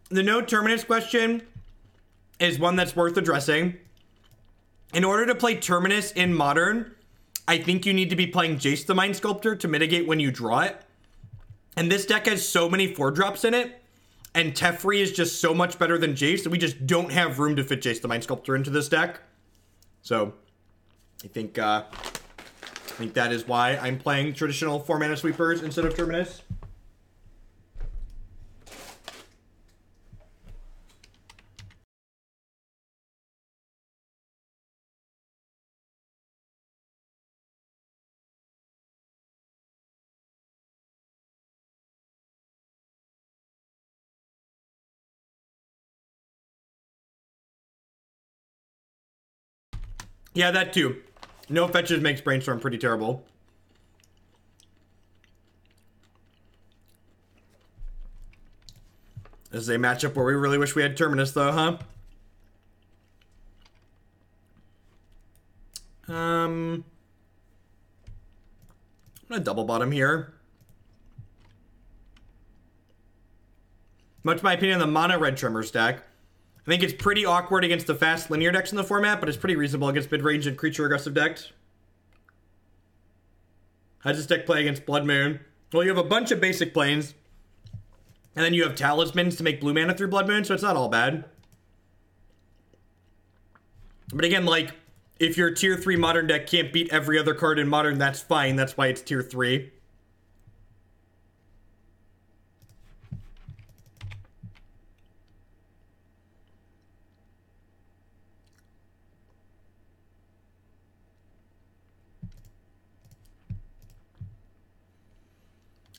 the no Terminus question is one that's worth addressing. In order to play Terminus in Modern, I think you need to be playing Jace the Mind Sculptor to mitigate when you draw it. And this deck has so many 4-drops in it, and Teferi is just so much better than Jace that we just don't have room to fit Jace the Mind Sculptor into this deck. So, I think that is why I'm playing traditional 4-mana sweepers instead of Terminus. Yeah, that too. No fetches makes Brainstorm pretty terrible. This is a matchup where we really wish we had Terminus, though, huh? I'm gonna double bottom here. Much my opinion on the mono red Tremors deck. I think it's pretty awkward against the fast linear decks in the format, but it's pretty reasonable against mid-range and creature aggressive decks. How does this deck play against Blood Moon? Well, you have a bunch of basic planes, and then you have talismans to make blue mana through Blood Moon, so it's not all bad. But again, like, if your tier 3 Modern deck can't beat every other card in Modern, that's fine. That's why it's tier 3.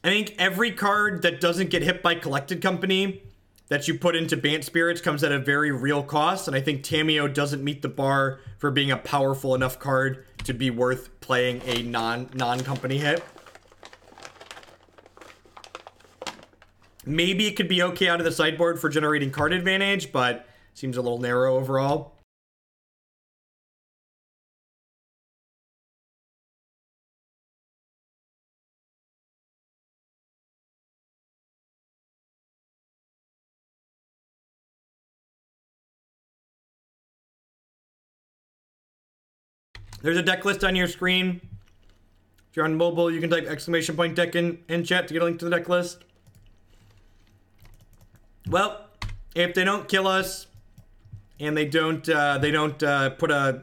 I think every card that doesn't get hit by Collected Company that you put into Bant Spirits comes at a very real cost, and I think Tamiyo doesn't meet the bar for being a powerful enough card to be worth playing a non-company hit. Maybe it could be okay out of the sideboard for generating card advantage, but seems a little narrow overall. There's a deck list on your screen. If you're on mobile, you can type !deck in chat to get a link to the deck list. Well, if they don't kill us and they don't put a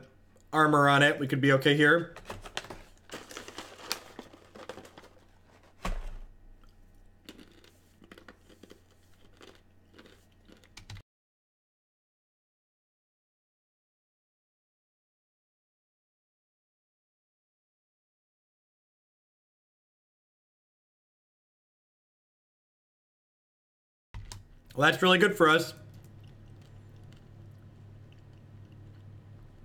armor on it, we could be okay here. Well, that's really good for us.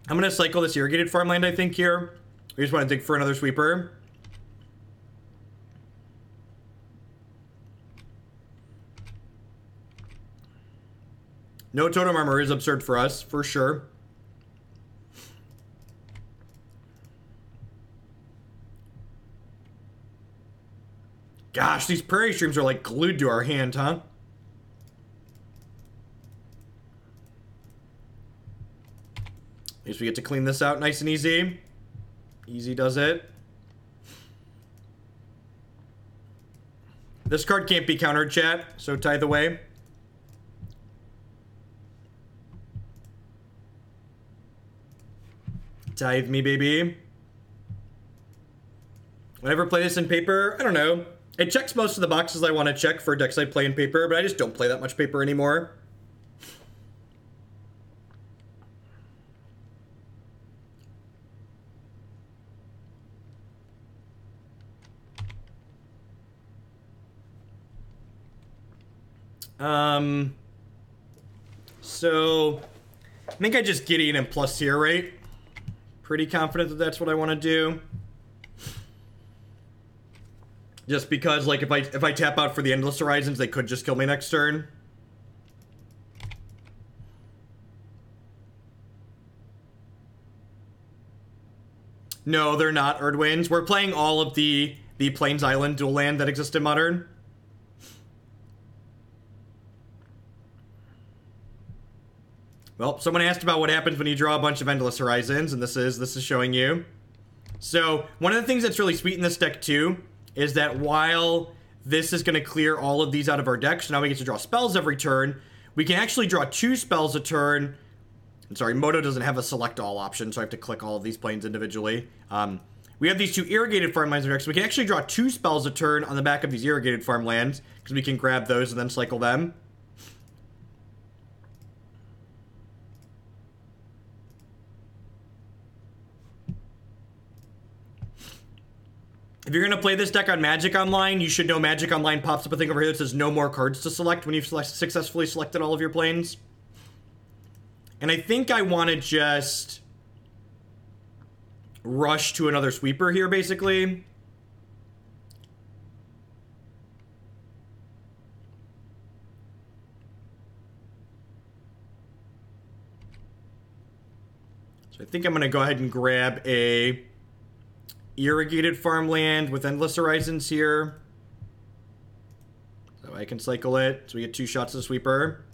I'm going to cycle this Irrigated Farmland, I think, here. We just want to dig for another sweeper. No totem armor is absurd for us, for sure. Gosh, these Prairie streams are like glued to our hand, huh? At least we get to clean this out nice and easy. Easy does it. This card can't be countered, chat, so tithe away. Tithe me, baby. Would I ever play this in paper? I don't know. It checks most of the boxes I want to check for decks I play in paper, but I just don't play that much paper anymore. So I think I just Gideon and plus here, right? Pretty confident that that's what I want to do. Just because, like, if I tap out for the Endless Horizons, they could just kill me next turn. No, they're not Erdwinds. We're playing all of the Plains Island dual land that exist in Modern. Well, someone asked about what happens when you draw a bunch of Endless Horizons, and this is showing you. So, one of the things that's really sweet in this deck, too, is that while this is going to clear all of these out of our deck, so now we get to draw spells every turn, we can actually draw 2 spells a turn. I'm sorry, Moto doesn't have a select all option, so I have to click all of these planes individually. We have these 2 Irrigated Farmlands in our deck, so we can actually draw 2 spells a turn on the back of these Irrigated Farmlands, because we can grab those and then cycle them. If you're going to play this deck on Magic Online, you should know Magic Online pops up a thing over here that says no more cards to select when you've successfully selected all of your planes. And I think I want to just rush to another sweeper here, basically. So I think I'm going to go ahead and grab a Irrigated Farmland with Endless Horizons here. So I can cycle it. So we get 2 shots of sweeper.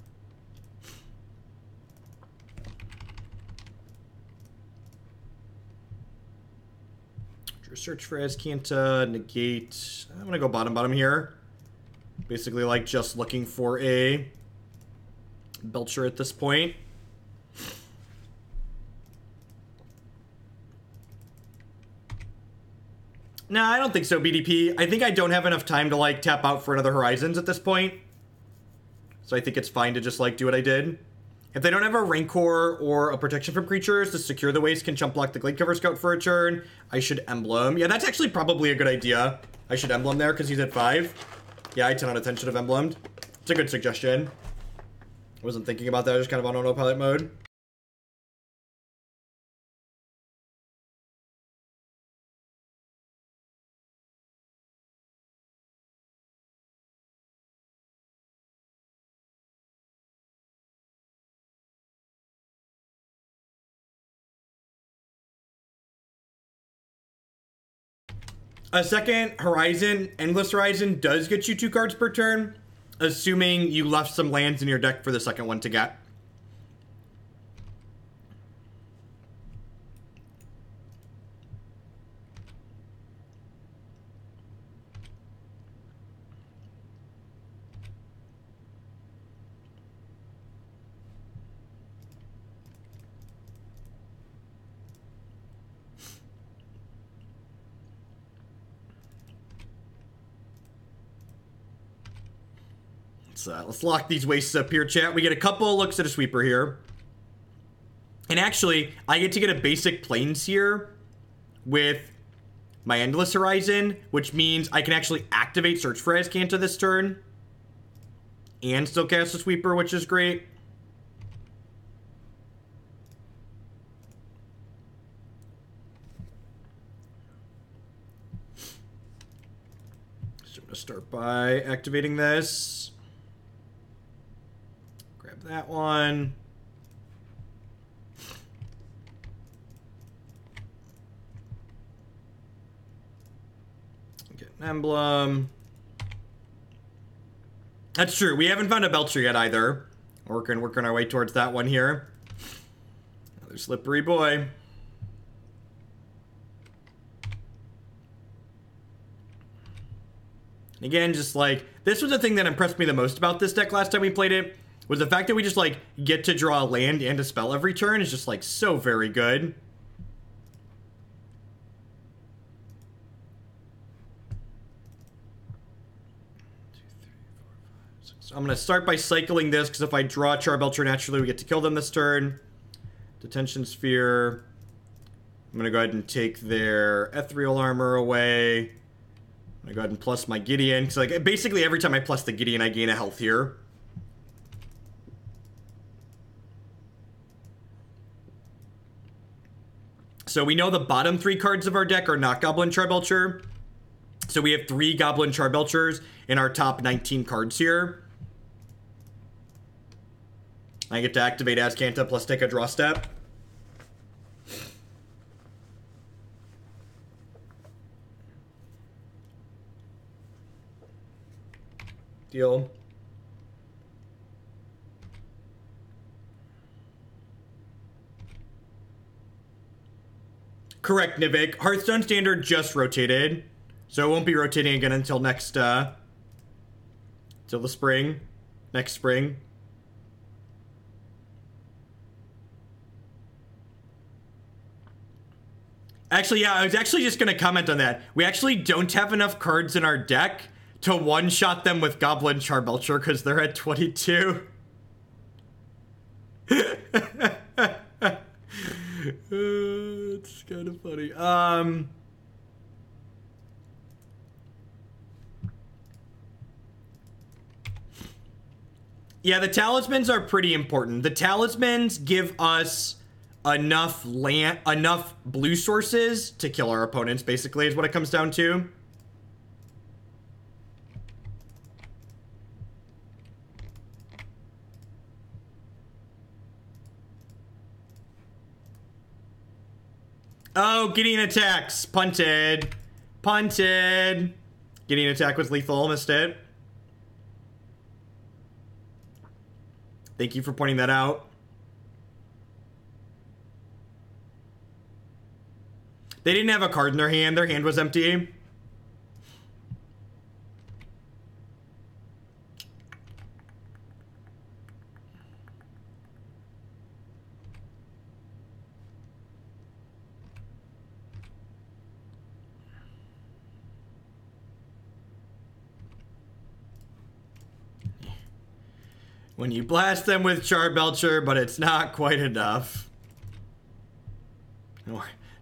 Search for Azcanta, Negate. I'm going to go bottom here. Basically like just looking for a Belcher at this point. No, I don't think so, BDP. I think I don't have enough time to, like, tap out for another Horizons at this point. So I think it's fine to just, like, do what I did. If they don't have a Rancor or a protection from creatures to secure the waste, can chump block the Gladecover Scout for a turn, I should Emblem. Yeah, that's actually probably a good idea. I should Emblem there because he's at 5. Yeah, I 10 out of 10 should have Emblemed. It's a good suggestion. I wasn't thinking about that, I was just kind of on autopilot mode. A second Horizon, Endless Horizon, does get you 2 cards per turn, assuming you left some lands in your deck for the second one to get. Let's lock these wastes up here, chat. We get a couple looks at a sweeper here. And actually, I get to get a basic plains here with my Endless Horizon, which means I can actually activate Search for Azcanta this turn and still cast a sweeper, which is great. So I'm going to start by activating this. That one. Get an emblem. That's true. We haven't found a Belcher yet either. Working our way towards that one here. Another slippery boy. Again, just like, this was the thing that impressed me the most about this deck last time we played it. Was the fact that we just, like, get to draw a land and a spell every turn is just, like, so very good. So I'm going to start by cycling this, because if I draw Charbelcher naturally, we get to kill them this turn. Detention Sphere. I'm going to go ahead and take their Ethereal Armor away. I'm going to go ahead and plus my Gideon, because, like, basically every time I plus the Gideon, I gain a health here. So we know the bottom 3 cards of our deck are not Goblin Charbelcher. So we have 3 Goblin Charbelchers in our top 19 cards here. I get to activate Azcanta plus take a draw step. Deal. Correct, Nivik. Hearthstone Standard just rotated, so it won't be rotating again until next, till the spring. Next spring. Actually, yeah, I was actually just going to comment on that. We actually don't have enough cards in our deck to one-shot them with Goblin Charbelcher because they're at 22. It's kind of funny. Yeah, the talismans are pretty important. The talismans give us enough blue sources to kill our opponents, basically, is what it comes down to. Oh, Gideon attacks. Punted. Punted. Gideon attack was lethal. Missed it. Thank you for pointing that out. They didn't have a card in their hand. Their hand was empty. When you blast them with Charbelcher, but it's not quite enough.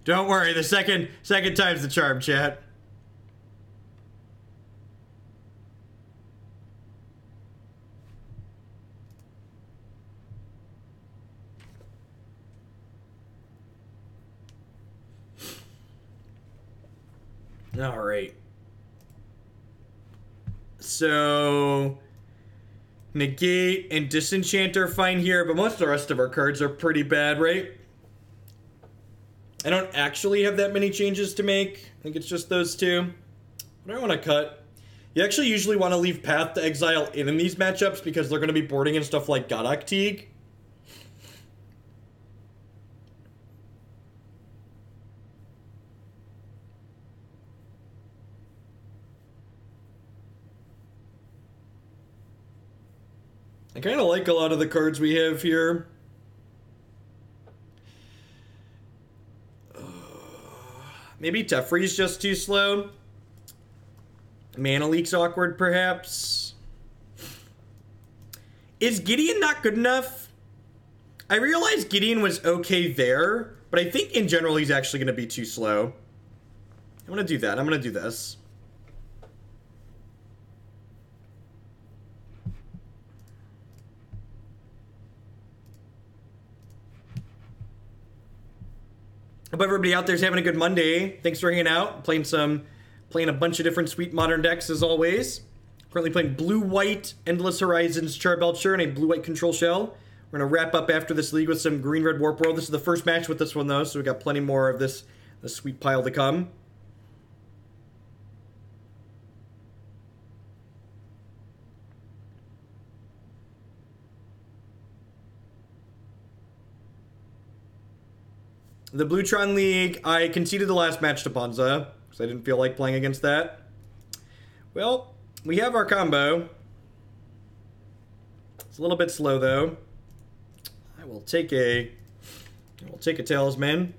Don't worry, the second time's the charm, chat. All right. So Negate and Disenchant are fine here, but most of the rest of our cards are pretty bad, right? I don't actually have that many changes to make. I think it's just those two. What do I want to cut? You actually usually want to leave Path to Exile in these matchups because they're going to be boarding and stuff like Godok Teague. I kind of like a lot of the cards we have here. Maybe Teferi's just too slow. Mana Leak's awkward, perhaps. Is Gideon not good enough? I realize Gideon was okay there, but I think in general he's actually going to be too slow. I'm going to do that. I'm going to do this. Hope everybody out there's having a good Monday. Thanks for hanging out, playing a bunch of different sweet modern decks as always. Currently playing blue-white Endless Horizons Charbelcher and a blue-white Control Shell. We're gonna wrap up after this league with some green-red Warp World. This is the first match with this one though, so we got plenty more of this sweet pile to come. The Blue Tron League, I conceded the last match to Ponza, because I didn't feel like playing against that. Well, we have our combo. It's a little bit slow, though. I will take a Talisman.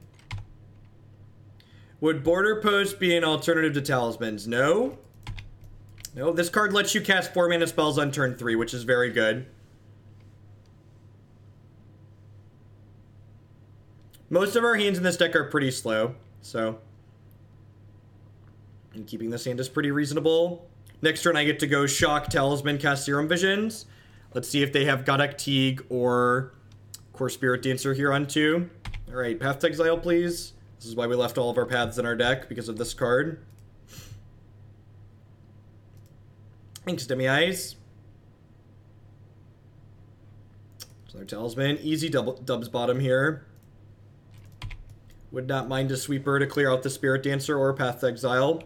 Would Border Post be an alternative to Talismans? No. No, this card lets you cast 4 mana spells on turn 3, which is very good. Most of our hands in this deck are pretty slow, so... And keeping this hand is pretty reasonable. Next turn I get to go Shock, Talisman, cast Serum Visions. Let's see if they have Godok Teague or Core Spirit Dancer here on 2. Alright, Path to Exile, please. This is why we left all of our paths in our deck, because of this card. Thanks, Demi Eyes. So our Talisman. Easy dubs bottom here. Would not mind a sweeper to clear out the Spirit Dancer or Path to Exile.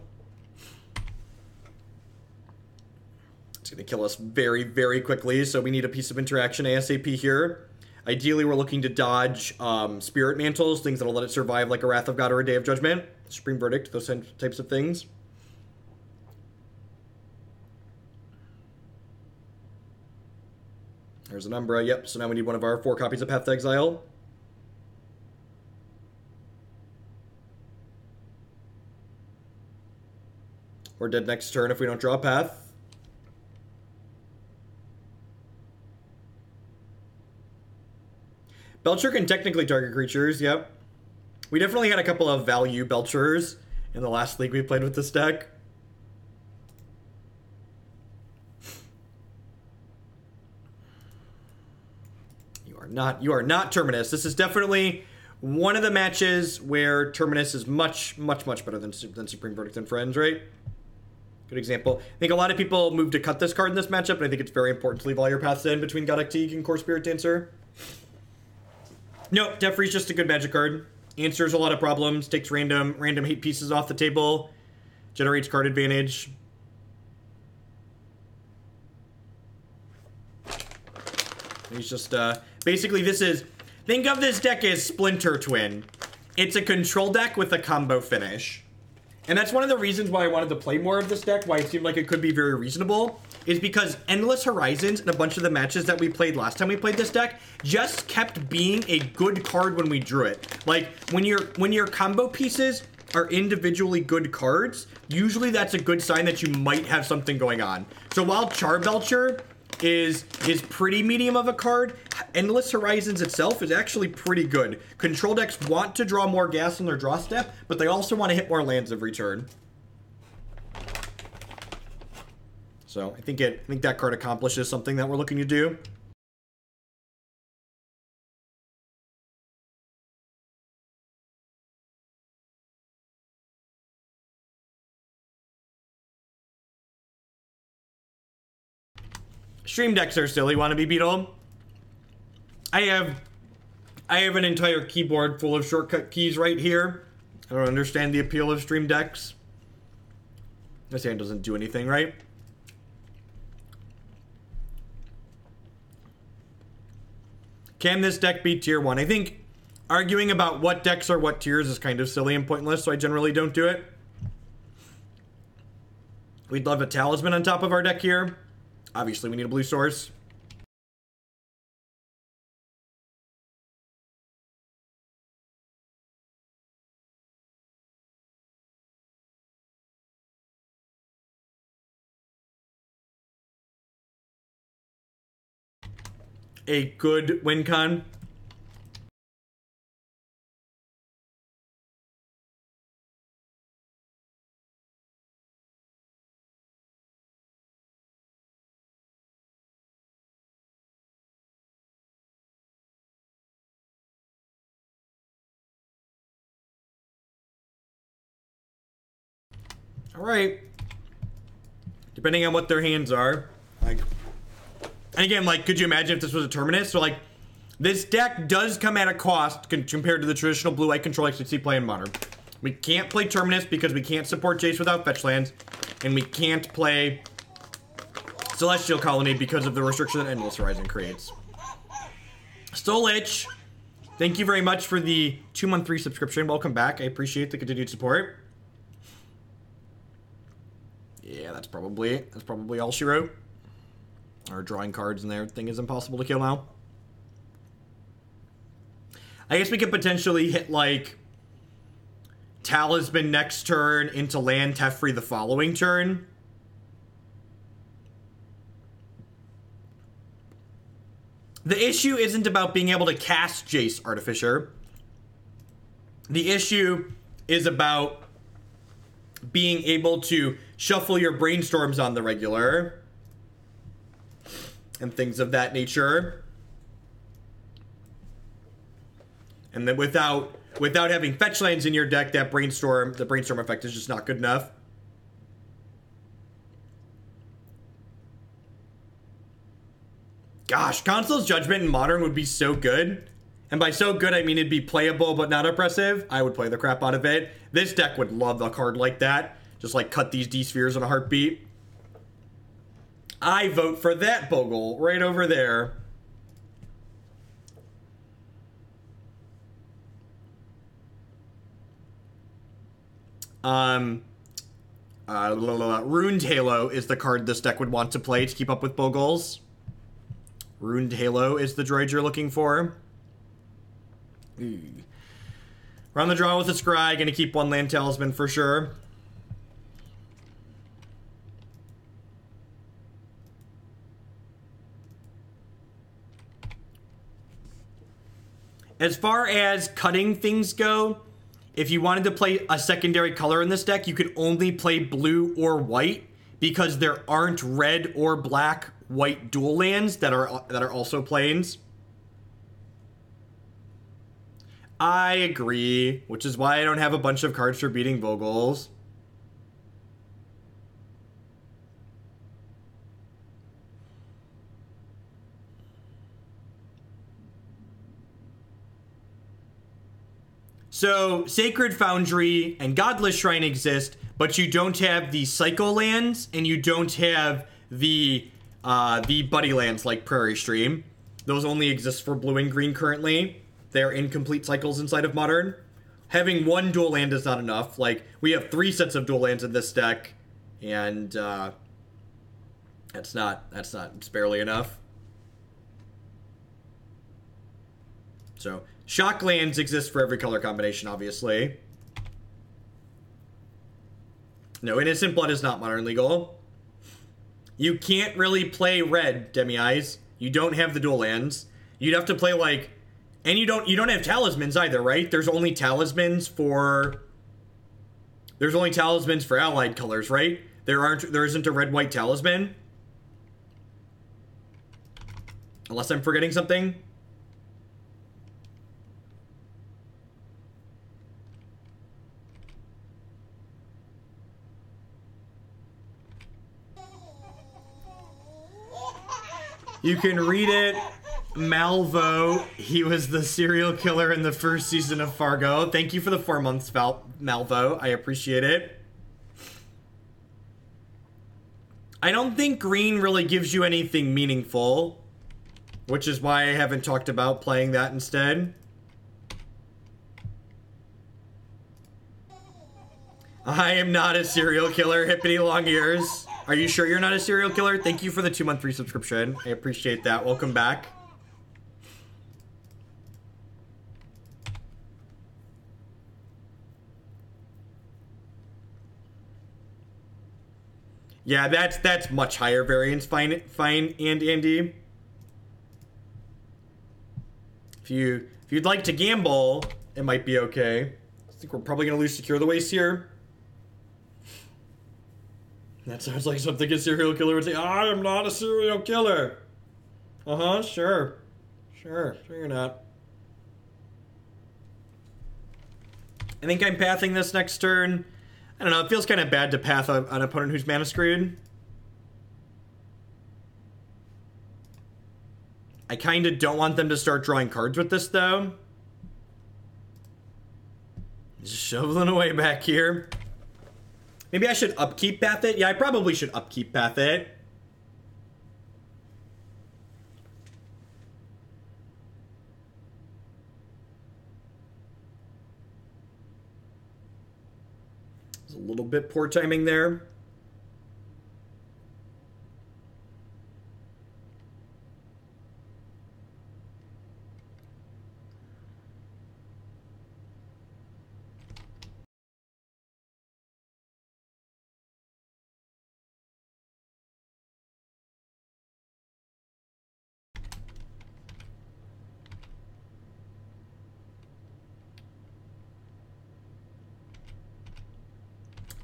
It's going to kill us very, very quickly, so we need a piece of interaction ASAP here. Ideally, we're looking to dodge Spirit Mantles, things that'll let it survive like a Wrath of God or a Day of Judgment. Supreme Verdict, those types of things. There's an Umbra, yep. So now we need one of our 4 copies of Path to Exile. We're dead next turn if we don't draw a Path. Belcher can technically target creatures, yep. We definitely had a couple of value Belchers in the last league we played with this deck. You are not Terminus. This is definitely one of the matches where Terminus is much better than Supreme Verdict and Friends, right? Good example. I think a lot of people move to cut this card in this matchup, and I think it's very important to leave all your paths in between Goddic Teague and Core Spirit Dancer. Nope, Teferi's just a good magic card. Answers a lot of problems, takes random hate pieces off the table, generates card advantage. He's just, basically think of this deck as Splinter Twin. It's a control deck with a combo finish. And that's one of the reasons why I wanted to play more of this deck, why it seemed like it could be very reasonable, is because Endless Horizons and a bunch of the matches that we played last time we played this deck just kept being a good card when we drew it. Like, when your combo pieces are individually good cards, usually that's a good sign that you might have something going on. So while Charbelcher is pretty medium of a card, Endless Horizons itself is actually pretty good. Control decks want to draw more gas on their draw step, but they also want to hit more lands every turn. So I think that card accomplishes something that we're looking to do. Stream decks are silly, wannabe Beetle. I have an entire keyboard full of shortcut keys right here. I don't understand the appeal of stream decks. This hand doesn't do anything, right? Can this deck be tier 1? I think arguing about what decks are what tiers is kind of silly and pointless, so I generally don't do it. We'd love a Talisman on top of our deck here. Obviously, we need a blue source. A good win con. All right. Depending on what their hands are, like, and again, like, could you imagine if this was a Terminus? So, like, this deck does come at a cost compared to the traditional blue-white control decks we see play in Modern. We can't play Terminus because we can't support Jace without fetch lands, and we can't play Celestial Colonnade because of the restriction that Endless Horizon creates. Stolich, thank you very much for the 2-month free subscription. Welcome back. I appreciate the continued support. Yeah, that's probably all she wrote. Or drawing cards and everything is impossible to kill now. I guess we could potentially hit, like, Talisman next turn into land Teferi the following turn. The issue isn't about being able to cast Jace Artificer. The issue is about being able to shuffle your brainstorms on the regular and things of that nature. And then without having fetch lands in your deck, the brainstorm effect is just not good enough. Gosh, Council's Judgment in Modern would be so good. And by so good, I mean it'd be playable but not oppressive. I would play the crap out of it. This deck would love a card like that. Just, like, cut these D-spheres in a heartbeat. I vote for that Bogle right over there. Ruined Halo is the card this deck would want to play to keep up with Boogles. Ruined Halo is the droid you're looking for. We're on the draw with a Scry, gonna keep one land Talisman for sure. As far as cutting things go, if you wanted to play a secondary color in this deck, you could only play blue or white because there aren't red or black white dual lands that are also plains. I agree, which is why I don't have a bunch of cards for beating Boogles. So, Sacred Foundry and Godless Shrine exist, but you don't have the cycle lands, and you don't have the buddy lands like Prairie Stream. Those only exist for blue and green currently. They're incomplete cycles inside of Modern. Having one dual land is not enough. Like, we have 3 sets of dual lands in this deck, and it's barely enough. So, shock lands exist for every color combination, obviously. No, Innocent Blood is not Modern legal. You can't really play red, Demi-Eyes. You don't have the dual lands. You'd have to play, like... And you don't have talismans either, right? There's only talismans for... There's only talismans for allied colors, right? There isn't a red-white talisman. Unless I'm forgetting something. You can read it. Malvo, he was the serial killer in the first season of Fargo. Thank you for the 4 months, Malvo. I appreciate it. I don't think green really gives you anything meaningful, which is why I haven't talked about playing that instead. I am not a serial killer, Hippity Long Ears. Are you sure you're not a serial killer? Thank you for the 2-month free subscription. I appreciate that. Welcome back. Yeah, that's much higher variance, fine, and Andy. If you'd like to gamble, it might be okay. I think we're probably gonna lose Secure the Waste here. That sounds like something a serial killer would say. I am not a serial killer. Sure. Sure you're not. I think I'm pathing this next turn. I don't know, it feels kind of bad to path an opponent who's mana screwed. I kind of don't want them to start drawing cards with this, though. Just shoveling away back here. Maybe I should upkeep path it? Yeah, I probably should upkeep path it. There's a little bit poor timing there.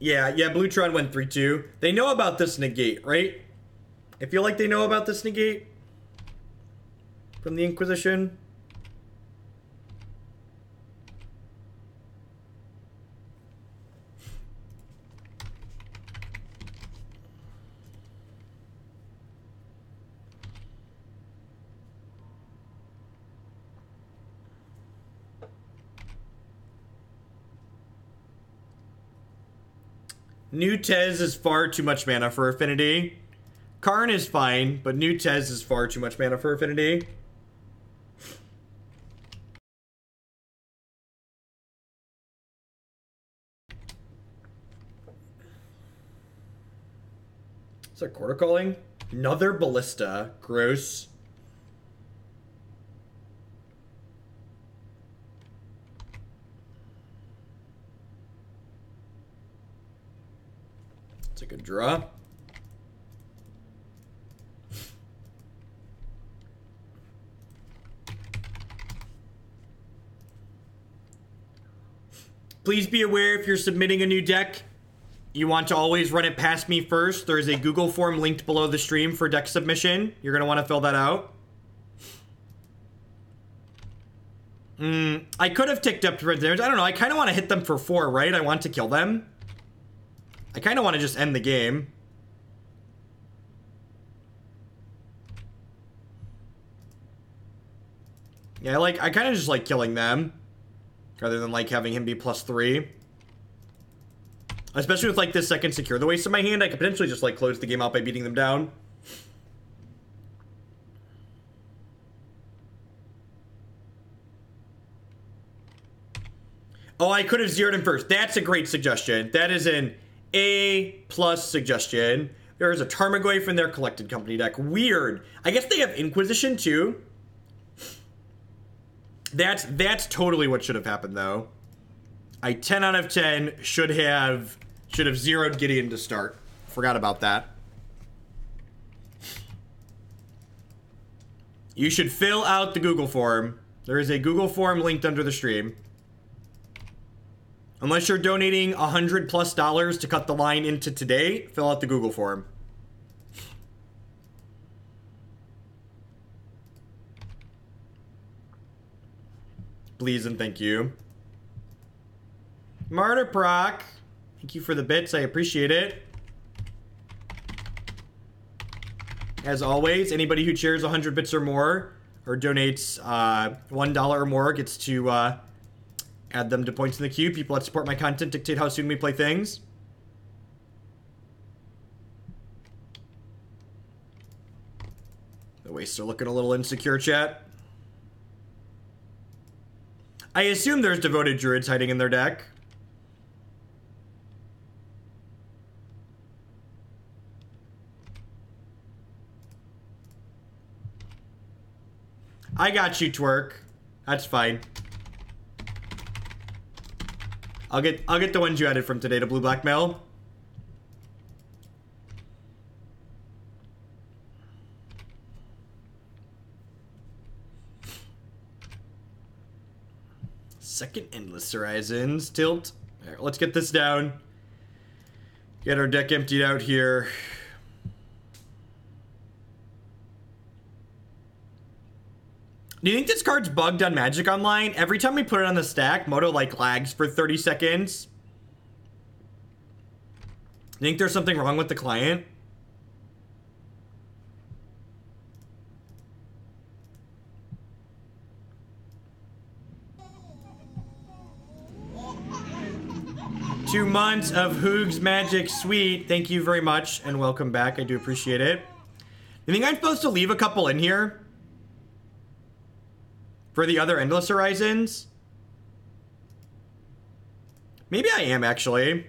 Yeah, Blue Tron went 3-2. They know about this negate, right? I feel like they know about this negate from the Inquisition. New Tez is far too much mana for Affinity. Karn is fine, but New Tez is far too much mana for Affinity. Is that quarter calling? Another Ballista. Gross. It's a good draw. Please be aware if you're submitting a new deck, you want to always run it past me first. There is a Google form linked below the stream for deck submission. You're going to want to fill that out. I could have ticked up to red damage. I don't know. I kind of want to hit them for 4, right? I want to kill them. I kind of want to just end the game. Yeah, I kind of just like killing them. Rather than, like, having him be +3. Especially with, like, this second secure the waste of my hand, I could potentially just, like, close the game out by beating them down. Oh, I could have zeroed him first. That's a great suggestion. That is an A+ suggestion. There is a Tarmogoyf in their collected company deck. Weird. I guess they have Inquisition, too. That's totally what should have happened, though. I 10 out of 10 should have zeroed Gideon to start. Forgot about that. You should fill out the Google form. There is a Google form linked under the stream. Unless you're donating $100+ to cut the line into today, fill out the Google form. Please and thank you. Martyr Proc, thank you for the bits. I appreciate it. As always, anybody who shares 100 bits or more or donates $1 or more gets to add them to points in the queue. People that support my content dictate how soon we play things. The wastes are looking a little insecure, chat. I assume there's devoted druids hiding in their deck. I got you, Twerk. That's fine. I'll get the ones you added from today to Blue Blackmail. Second Endless Horizons. Tilt. All right, let's get this down. Get our deck emptied out here. Do you think this card's bugged on Magic Online? Every time we put it on the stack, Moto, like, lags for 30 seconds. Do you think there's something wrong with the client? Two months of Hoog's Magic, sweet. Thank you very much, and welcome back. I do appreciate it. You think I'm supposed to leave a couple in here? For the other Endless Horizons? Maybe I am, actually.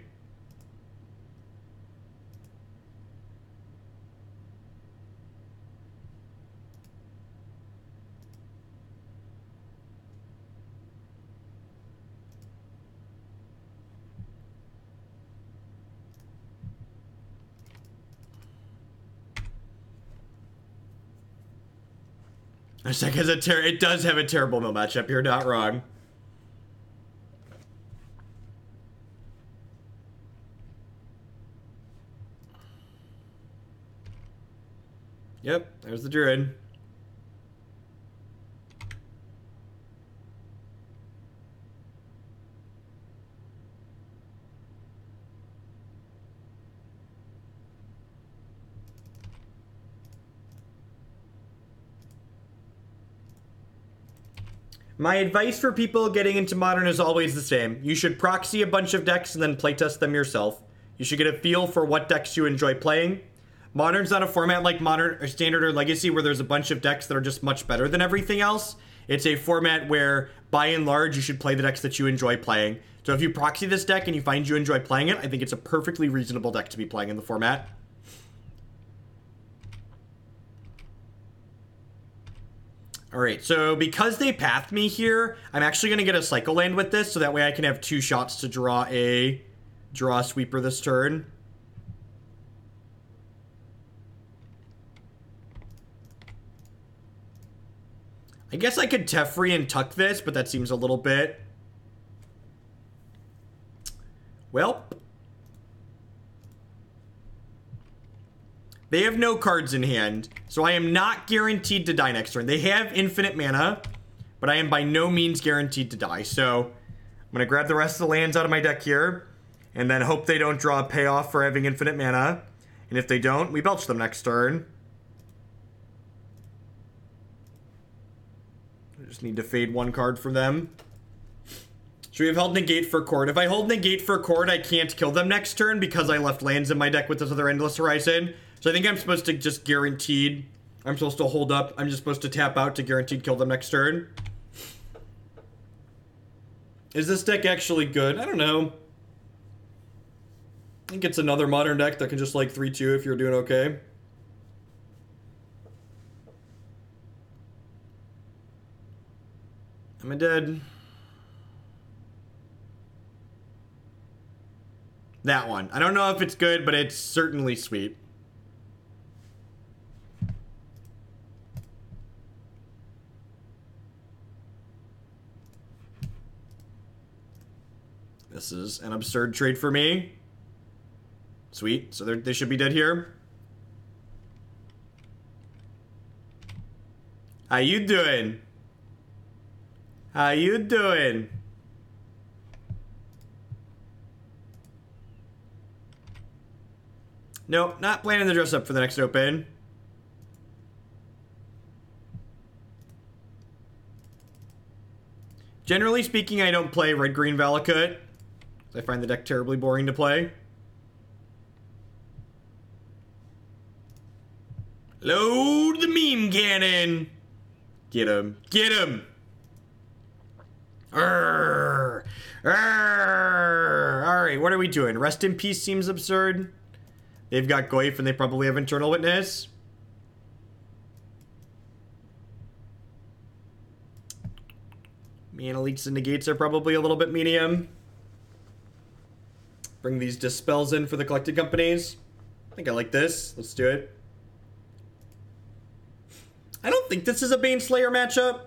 It does have a terrible mill matchup. You're not wrong. Yep, there's the Druid. My advice for people getting into Modern is always the same. You should proxy a bunch of decks and then playtest them yourself. You should get a feel for what decks you enjoy playing. Modern's not a format like Modern or Standard or Legacy where there's a bunch of decks that are just much better than everything else. It's a format where, by and large, you should play the decks that you enjoy playing. So if you proxy this deck and you find you enjoy playing it, I think it's a perfectly reasonable deck to be playing in the format. All right, so because they pathed me here, I'm actually going to get a cycle land with this, so that way I can have 2 shots to draw a sweeper this turn. I guess I could Teferi and tuck this, but that seems a little bit... Well... They have no cards in hand, so I am not guaranteed to die next turn. They have infinite mana, but I am by no means guaranteed to die. So I'm going to grab the rest of the lands out of my deck here, and then hope they don't draw a payoff for having infinite mana. And if they don't, we belch them next turn. I just need to fade 1 card from them. So we have held Negate for Court. If I hold Negate for Court, I can't kill them next turn because I left lands in my deck with this other Endless Horizon. So I think I'm supposed to just guaranteed... I'm supposed to hold up. I'm just supposed to tap out to guaranteed kill them next turn. Is this deck actually good? I don't know. I think it's another modern deck that can just like 3-2 if you're doing okay. Am I dead? That one. I don't know if it's good, but it's certainly sweet. This is an absurd trade for me. Sweet. So they should be dead here. How you doing? How you doing? Nope, not planning to dress up for the next open. Generally speaking, I don't play red-green Valakut. I find the deck terribly boring to play. Load the meme cannon! Get him. Get him! Alright, what are we doing? Rest in Peace seems absurd. They've got Goyf and they probably have Internal Witness. Mana Leaks and Negates are probably a little bit medium. Bring these Dispels in for the collected companies. I think I like this. Let's do it. I don't think this is a Baneslayer matchup.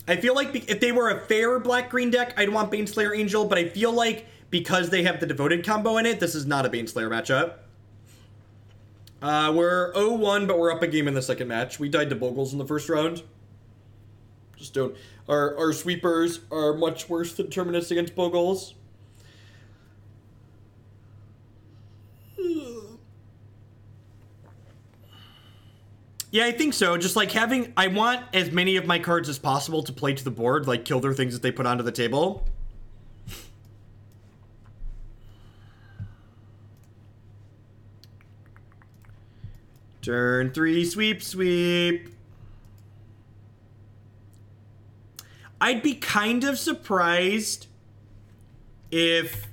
I feel like if they were a fair black-green deck, I'd want Baneslayer Angel, but I feel like because they have the Devoted combo in it, this is not a Baneslayer matchup. We're 0-1, but we're up a game in the second match. We died to Boogles in the first round. Just don't... Our sweepers are much worse than Terminus against Boogles. Yeah, I think so. Just like having... I want as many of my cards as possible to play to the board, like kill their things that they put onto the table. Turn 3, sweep, sweep. I'd be kind of surprised if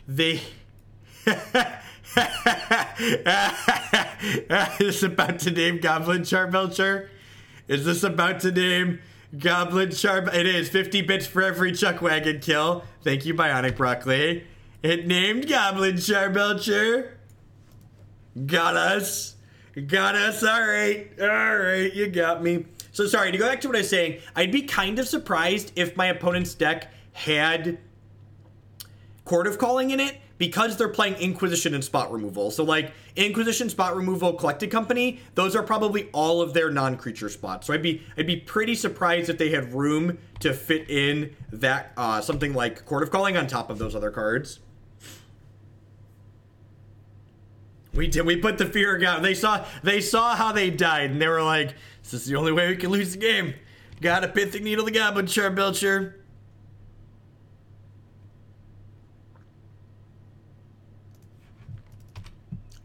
they... Is this about to name Goblin Charbelcher? Is this about to name Goblin Charbelcher? It is. 50 bits for every Chuck Wagon kill. Thank you, Bionic Broccoli. It named Goblin Charbelcher. Got us. Got us. Alright. Alright. You got me. So sorry, to go back to what I was saying, I'd be kind of surprised if my opponent's deck had Court of Calling in it, because they're playing Inquisition and Spot Removal. So like Inquisition, Spot Removal, Collected Company, those are probably all of their non-creature spots. So I'd be pretty surprised if they had room to fit in that something like Court of Calling on top of those other cards. We did. We put the fear out. They saw how they died, and they were like, "This is the only way we can lose the game. Got a Pithing Needle the Goblin Charbelcher."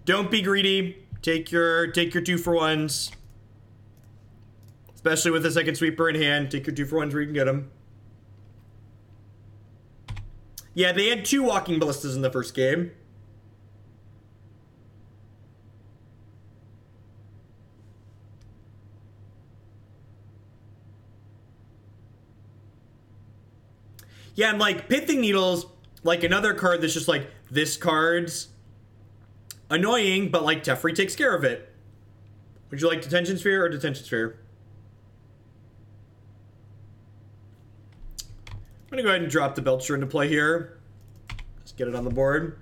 Don't be greedy. Take your 2-for-1s. Especially with the second sweeper in hand. Take your 2-for-1s where you can get them. Yeah, they had 2 Walking Ballistas in the first game. Yeah, and like Pithing Needles, like another card that's just like, this card's annoying, but like Teferi takes care of it. Would you like Detention Sphere or Detention Sphere? I'm gonna go ahead and drop the Belcher into play here. Let's get it on the board.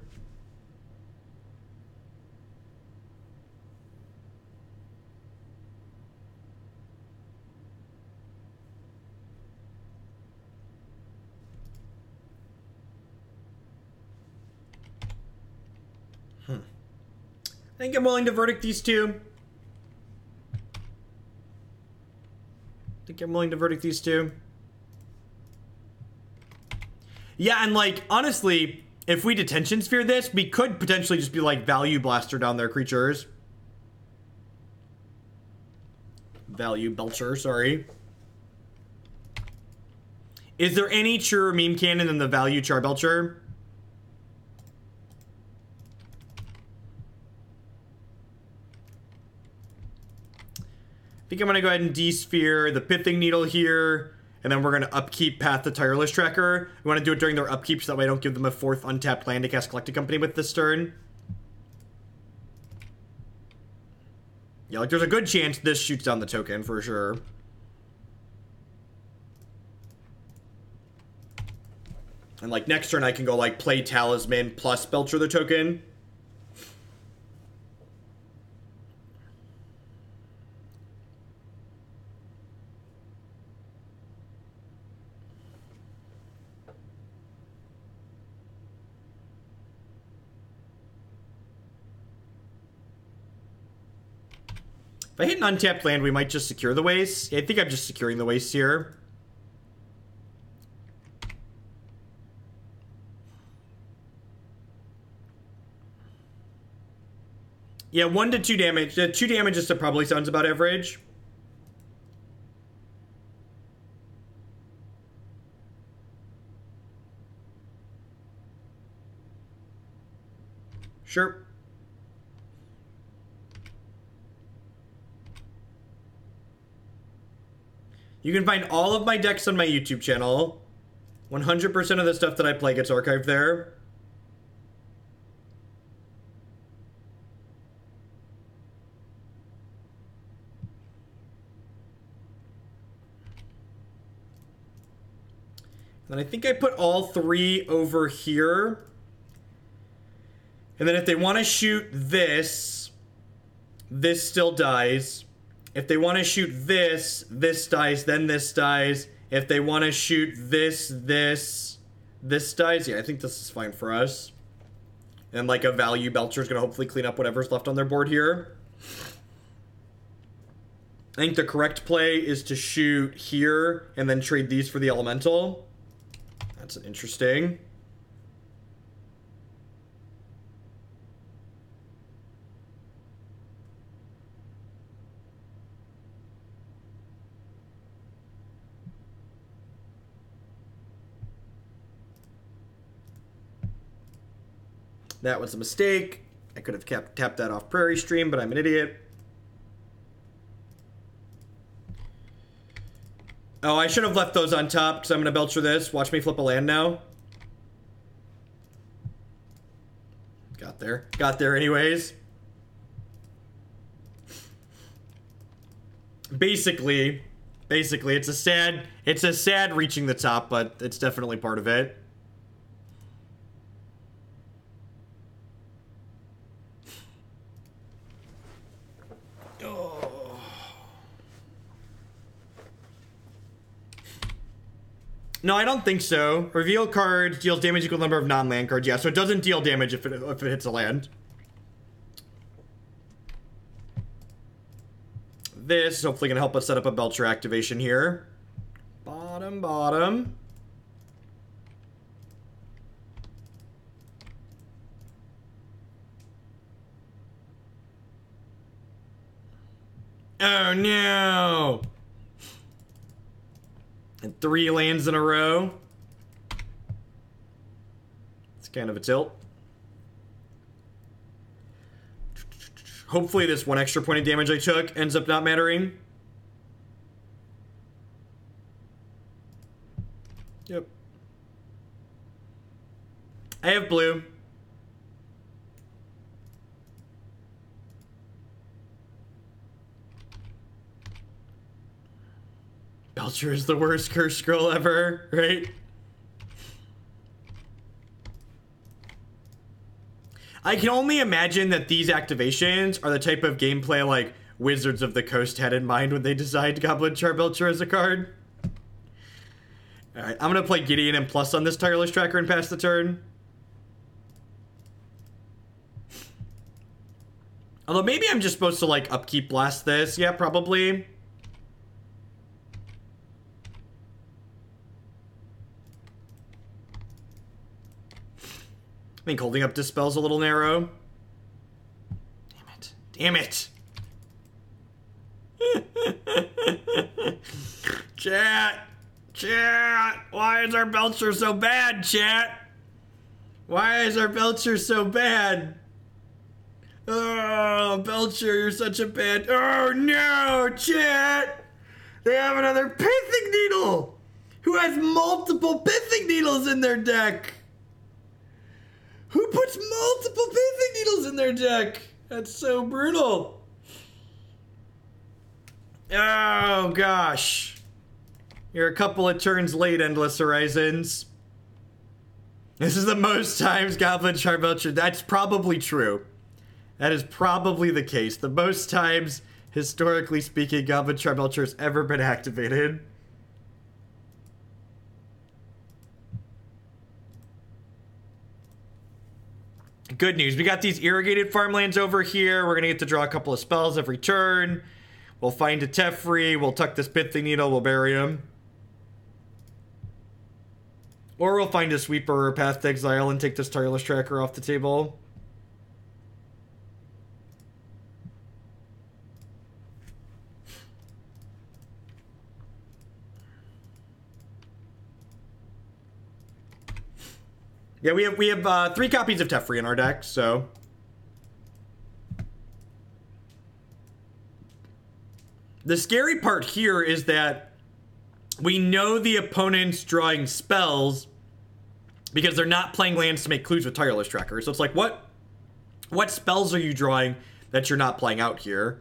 I think I'm willing to verdict these two. Yeah, and like, honestly, if we Detention Sphere this, we could potentially just be like Value Blaster down their creatures. Value Belcher, sorry. Is there any truer meme cannon than the Value Charbelcher? I think I'm going to go ahead and D-Sphere the Pithing Needle here, and then we're going to upkeep Path the Tireless Tracker. We want to do it during their upkeep so that way I don't give them a 4th untapped land to cast Collected Company with this turn. Yeah, like there's a good chance this shoots down the token for sure. And like next turn I can go like play Talisman plus Belcher the token. If I hit an untapped land, we might just secure the waste. Yeah, I think I'm just securing the waste here. Yeah, 1 to 2 damage. 2 damage just probably sounds about average. Sure. You can find all of my decks on my YouTube channel. 100% of the stuff that I play gets archived there. And I think I put all 3 over here. And then if they want to shoot this, this still dies. If they want to shoot this, this dies, then this dies. If they want to shoot this dies. Yeah, I think this is fine for us. And like a Value Belcher is going to hopefully clean up whatever's left on their board here. I think the correct play is to shoot here and then trade these for the Elemental. That's interesting. That was a mistake. I could have tapped that off Prairie stream, but I'm an idiot. Oh, I should have left those on top because I'm going to Belcher this. Watch me flip a land now. Got there. Got there anyways. Basically, it's a sad reaching the top, but it's definitely part of it. No, I don't think so. Reveal card deals damage equal number of non-land cards. Yeah, so it doesn't deal damage if it hits a land. This is hopefully going to help us set up a Belcher activation here. Bottom. Oh no! And 3 lands in a row. It's kind of a tilt. Hopefully this 1 extra point of damage I took ends up not mattering. Yep. I have blue. Belcher is the worst curse scroll ever, right? I can only imagine that these activations are the type of gameplay like Wizards of the Coast had in mind when they designed Goblin Charbelcher as a card. Alright, I'm gonna play Gideon and plus on this Tireless Tracker and pass the turn. Although maybe I'm just supposed to like upkeep blast this. Yeah, probably. I think holding up Dispel's a little narrow. Damn it. Damn it! Chat! Chat! Why is our Belcher so bad, chat? Why is our Belcher so bad? Oh, Belcher, you're such a bad... Oh, no, chat! They have another Pithing Needle! Who has multiple Pithing Needles in their deck? Who puts multiple Pithing Needles in their deck? That's so brutal. Oh, gosh. You're a couple of turns late, Endless Horizons. This is the most times Goblin Charbelcher... That's probably true. That is probably the case. The most times, historically speaking, Goblin Charbelcher has ever been activated. Good news. We got these Irrigated Farmlands over here. We're going to get to draw a couple of spells every turn. We'll find a Teferi. We'll tuck this Pithing Needle. We'll bury him. Or we'll find a Sweeper or Path to Exile and take this Tireless Tracker off the table. Yeah, we have 3 copies of Teferi in our deck, so... The scary part here is that we know the opponent's drawing spells because they're not playing lands to make clues with Tireless Tracker. So it's like, what spells are you drawing that you're not playing out here?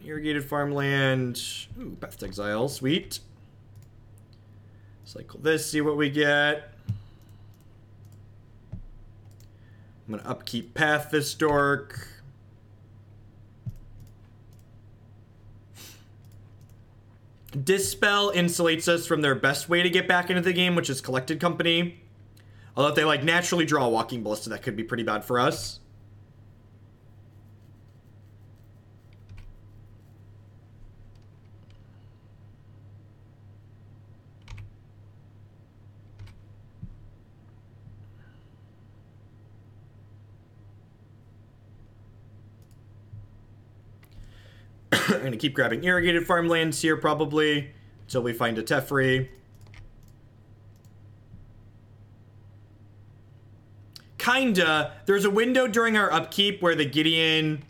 Irrigated Farmland. Ooh, Path to Exile. Sweet. Cycle this, see what we get. I'm going to upkeep Path this dork. Dispel insulates us from their best way to get back into the game, which is Collected Company. Although if they like naturally draw a Walking Ballista, that could be pretty bad for us. I'm going to keep grabbing Irrigated Farmlands here, probably, until we find a Teferi. Kinda. There's a window during our upkeep where the Gideon...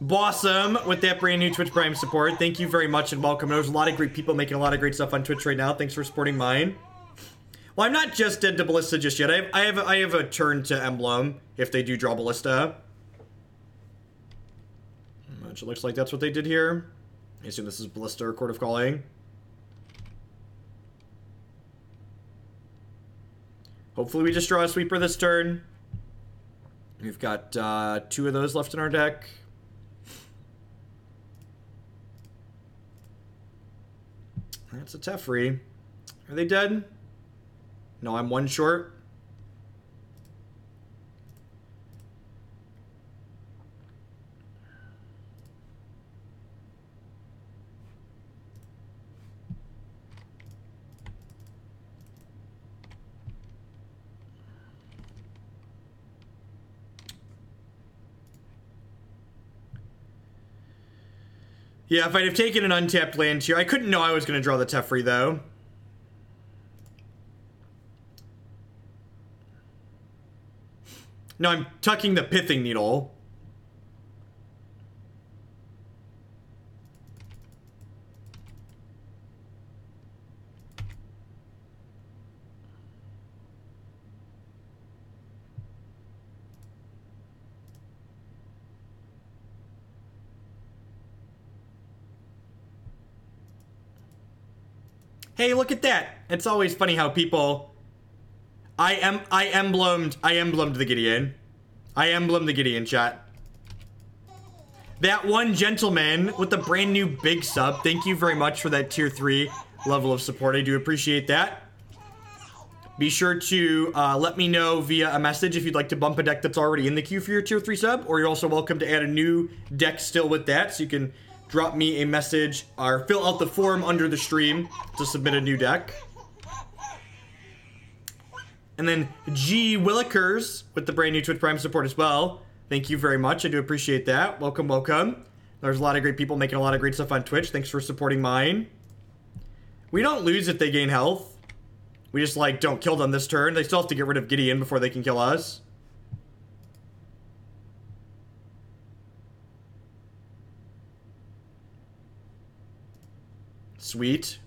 Blossom with that brand new Twitch Prime support. Thank you very much and welcome. There's a lot of great people making a lot of great stuff on Twitch right now. Thanks for supporting mine. Well, I'm not just dead to Ballista just yet. I have a turn to Emblem if they do draw Ballista. Which it looks like that's what they did here. I assume this is Ballista or Court of Calling. Hopefully we just draw a Sweeper this turn. We've got 2 of those left in our deck. That's a Teferi. Are they dead? No, I'm 1 short. Yeah, if I'd have taken an untapped land here, I couldn't know I was going to draw the Teferi, though. No, I'm tucking the Pithing Needle. Hey, look at that. It's always funny how people... I emblemed the Gideon. I emblemed the Gideon, chat. That one gentleman with the brand new big sub. Thank you very much for that tier 3 level of support. I do appreciate that. Be sure to let me know via a message if you'd like to bump a deck that's already in the queue for your tier 3 sub, or you're also welcome to add a new deck still with that, so you can drop me a message or fill out the form under the stream to submit a new deck. And then G Willikers with the brand new Twitch Prime support as well. Thank you very much. I do appreciate that. Welcome, welcome. There's a lot of great people making a lot of great stuff on Twitch. Thanks for supporting mine. We don't lose if they gain health. We just, like, don't kill them this turn. They still have to get rid of Gideon before they can kill us. Sweet.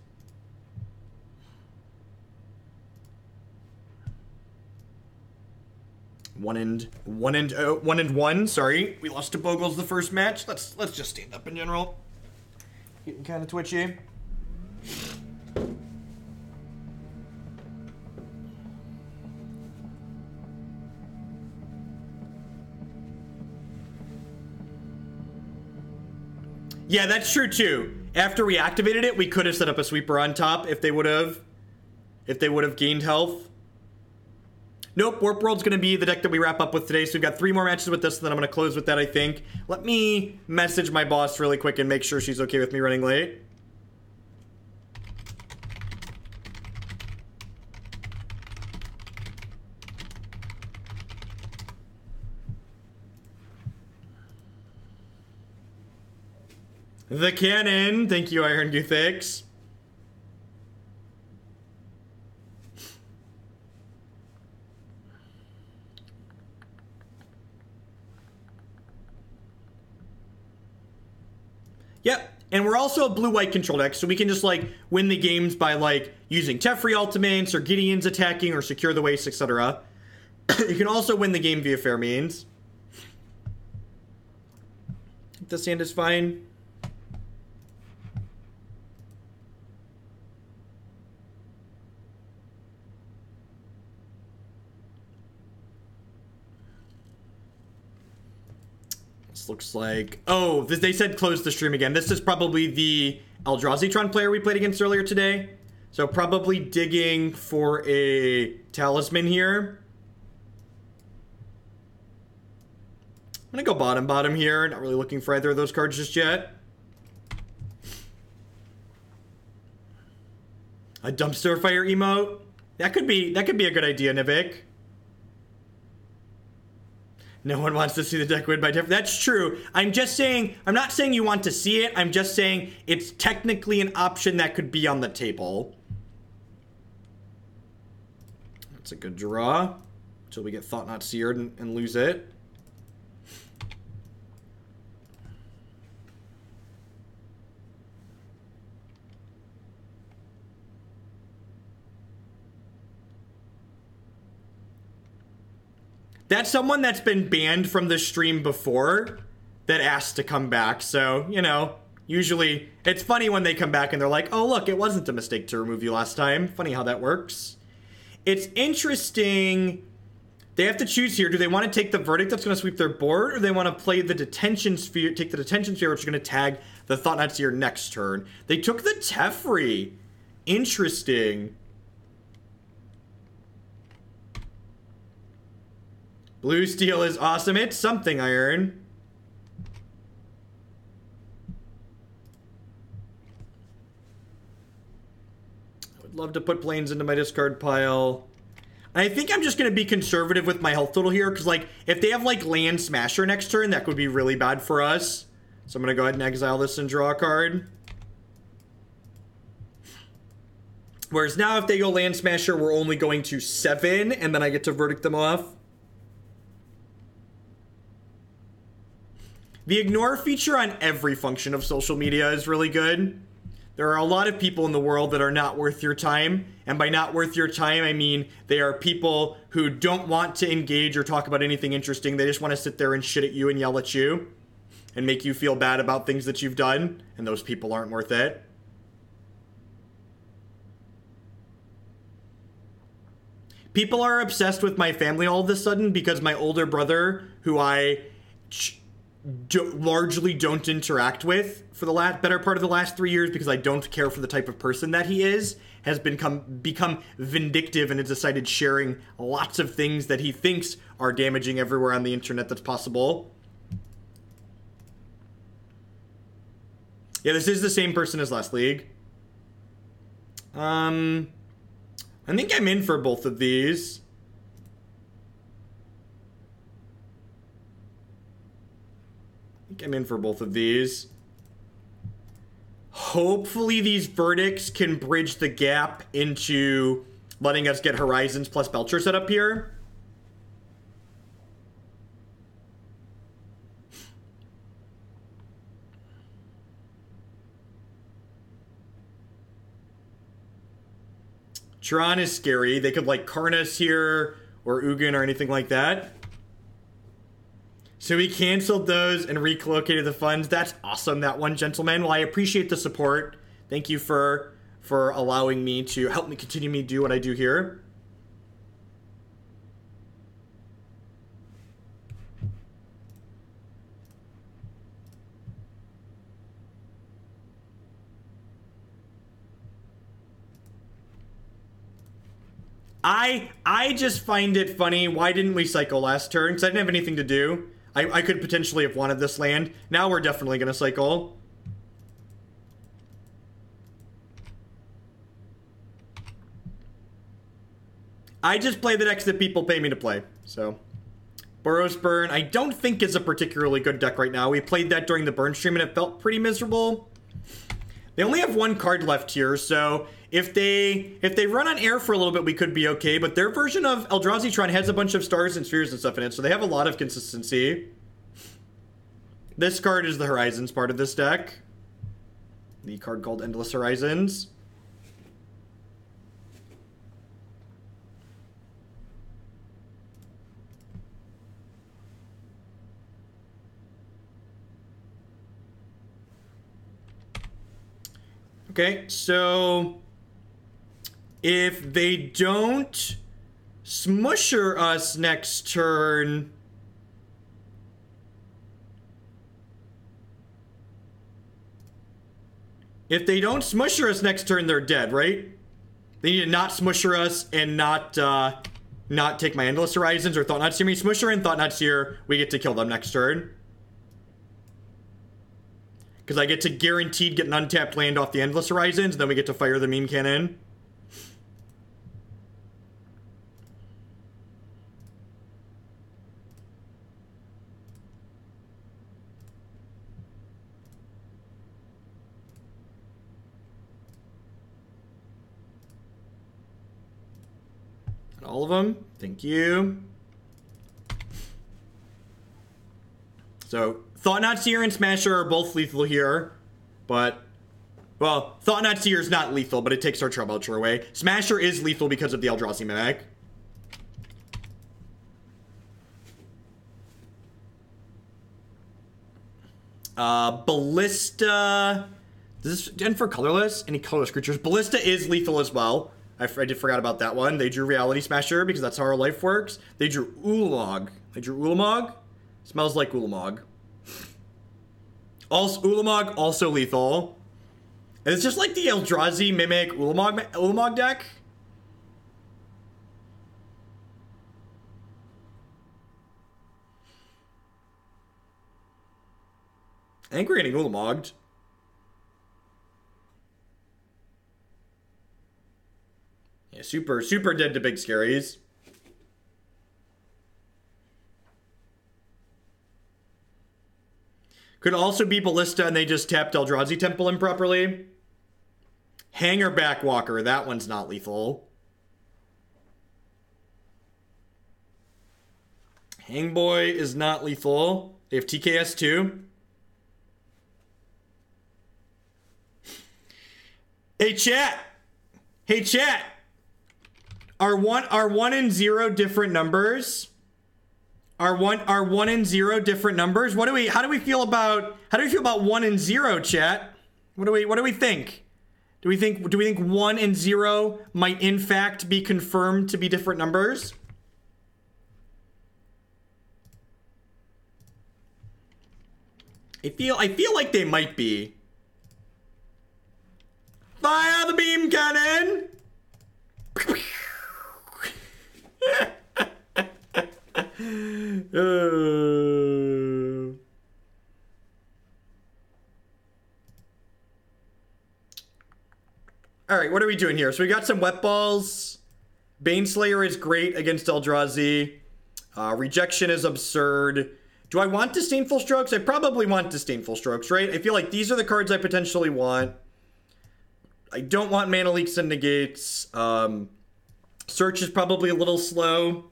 One and one. Sorry, we lost to Boogles the first match. Let's just stand up in general. Getting kind of twitchy. Yeah, that's true too. After we activated it, we could have set up a sweeper on top if they would have gained health. Nope, Warp World's going to be the deck that we wrap up with today, so we've got 3 more matches with this, and then I'm going to close with that, I think. Let me message my boss really quick and make sure she's okay with me running late. The cannon! Thank you, Iron Goothix. Yep, and we're also a blue-white control deck, so we can just, like, win the games by, like, using Teferi ultimates, or Gideon's attacking, or secure the waste, etc. You can also win the game via fair means. This hand is fine. Looks like... Oh, they said close the stream again. This is probably the Eldrazi Tron player we played against earlier today. So probably digging for a talisman here. I'm gonna go bottom here. Not really looking for either of those cards just yet. A dumpster fire emote? That could be a good idea, Nivik. No one wants to see the deck win by Teferi. That's true. I'm just saying, I'm not saying you want to see it. I'm just saying it's technically an option that could be on the table. That's a good draw. Until we get Thought Not Seared and lose it. That's someone that's been banned from the stream before that asked to come back. So, you know, usually it's funny when they come back and they're like, oh, look, it wasn't a mistake to remove you last time. Funny how that works. It's interesting. They have to choose here. Do they want to take the verdict that's going to sweep their board, or do they want to play the Detention Sphere, take the Detention Sphere, which is going to tag the Thought Not Seer next turn? They took the Teferi. Interesting. Blue steel is awesome. It's something, Iron. I would love to put planes into my discard pile. And I think I'm just going to be conservative with my health total here, because, like, if they have, like, Land Smasher next turn, that could be really bad for us. So I'm going to go ahead and exile this and draw a card. Whereas now, if they go Land Smasher, we're only going to 7, and then I get to verdict them off. The ignore feature on every function of social media is really good. There are a lot of people in the world that are not worth your time. And by not worth your time, I mean they are people who don't want to engage or talk about anything interesting. They just want to sit there and shit at you and yell at you and make you feel bad about things that you've done. And those people aren't worth it. People are obsessed with my family all of a sudden because my older brother, who I largely don't interact with for the better part of the last 3 years because I don't care for the type of person that he is, has become vindictive and has decided sharing lots of things that he thinks are damaging everywhere on the internet that's possible. Yeah, this is the same person as last league. I think I'm in for both of these. Hopefully these verdicts can bridge the gap into letting us get Horizons plus Belcher set up here. Tron is scary. They could like Karnas here or Ugin or anything like that. So we canceled those and relocated the funds. That's awesome, that one, gentleman. Well, I appreciate the support. Thank you for allowing me to help me continue to do what I do here. I just find it funny. Why didn't we cycle last turn? Because I didn't have anything to do. I could potentially have wanted this land. Now we're definitely going to cycle. I just play the decks that people pay me to play. So, Burrows Burn, I don't think is a particularly good deck right now. We played that during the burn stream and it felt pretty miserable. They only have one card left here, so if they run on air for a little bit, we could be okay. But their version of Eldrazi Tron has a bunch of stars and spheres and stuff in it, so they have a lot of consistency. This card is the Horizons part of this deck. The card called Endless Horizons. Okay, so if they don't smusher us next turn, they're dead, right? They need to not smusher us and not take my Endless Horizons or Thought-Knot Seer me. Smusher and Thought-Knot Seer, we get to kill them next turn. Because I get to guaranteed get an untapped land off the Endless Horizons, and then we get to fire the Meme Cannon. And all of them. Thank you. So, Thought-Knot Seer and Smasher are both lethal here, but, well, Thought-Knot Seer is not lethal, but it takes our Charbelcher away. Smasher is lethal because of the Eldrazi Mimic. Ballista, does this end for colorless? Any colorless creatures? Ballista is lethal as well. I forgot about that one. They drew Reality Smasher because that's how our life works. They drew Ulamog. Smells like Ulamog. Also, Ulamog, also lethal. And it's just like the Eldrazi Mimic Ulamog deck. I think we're getting Ulamogged. Yeah, super dead to big scaries. Could also be Ballista and they just tapped Eldrazi Temple improperly. Hanger Backwalker, that one's not lethal. Hangboy is not lethal. They have TKS too. Hey chat. Are 1 and 0 different numbers? Are 1 and 0 different numbers? How do we feel about 1 and 0, chat? What do we think? Do we think 1 and 0 might in fact be confirmed to be different numbers? I feel like they might be. Fire the beam cannon! All right, what are we doing here? So we got some wet balls. Baneslayer is great against Eldrazi. Rejection is absurd. Do I want Disdainful Strokes? I probably want Disdainful Strokes, right? I feel like these are the cards I potentially want. I don't want Mana Leaks and Negates. Search is probably a little slow.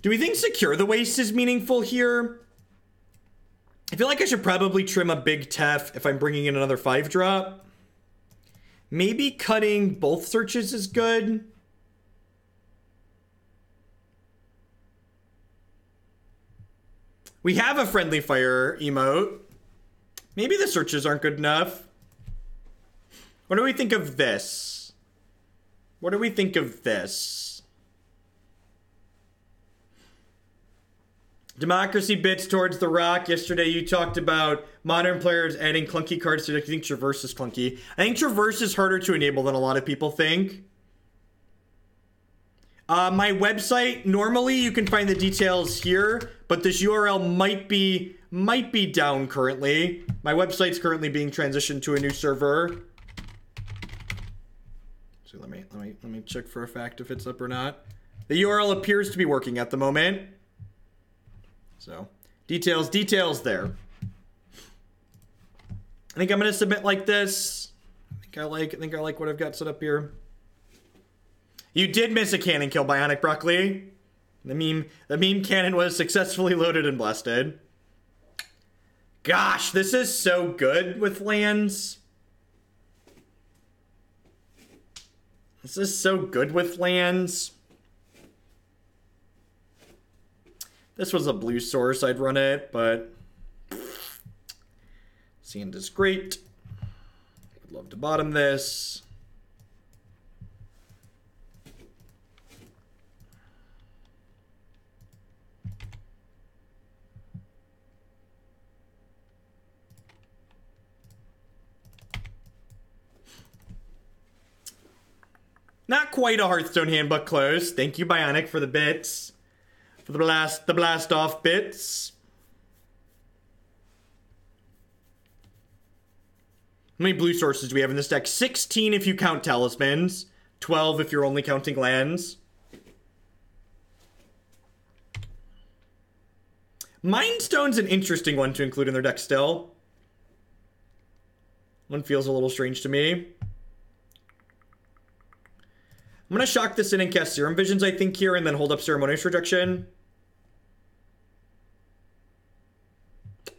Do we think Secure the Waste is meaningful here? I feel like I should probably trim a big Tef if I'm bringing in another 5-drop. Maybe cutting both searches is good. We have a Friendly Fire emote. Maybe the searches aren't good enough. What do we think of this? What do we think of this? Democracy bits towards the rock. Yesterday you talked about modern players adding clunky cards to deck. You think Traverse is clunky? I think Traverse is harder to enable than a lot of people think. My website, normally you can find the details here, but this URL might be down currently. My website's currently being transitioned to a new server. So let me check for a fact if it's up or not. The URL appears to be working at the moment. So, details there. I think I'm gonna submit like this. I think I like what I've got set up here. You did miss a cannon kill, Bionic Broccoli. The meme cannon was successfully loaded and blasted. Gosh, this is so good with lands. This is so good with lands. This was a blue source, I'd run it, but Sand is great. Would love to bottom this. Not quite a Hearthstone hand, but close. Thank you, Bionic, for the bits. For the blast off bits. How many blue sources do we have in this deck? 16 if you count talismans. 12 if you're only counting lands. Mind Stone's an interesting one to include in their deck still. One feels a little strange to me. I'm going to shock this in and cast Serum Visions, I think, here, and then hold up Ceremonious Rejection.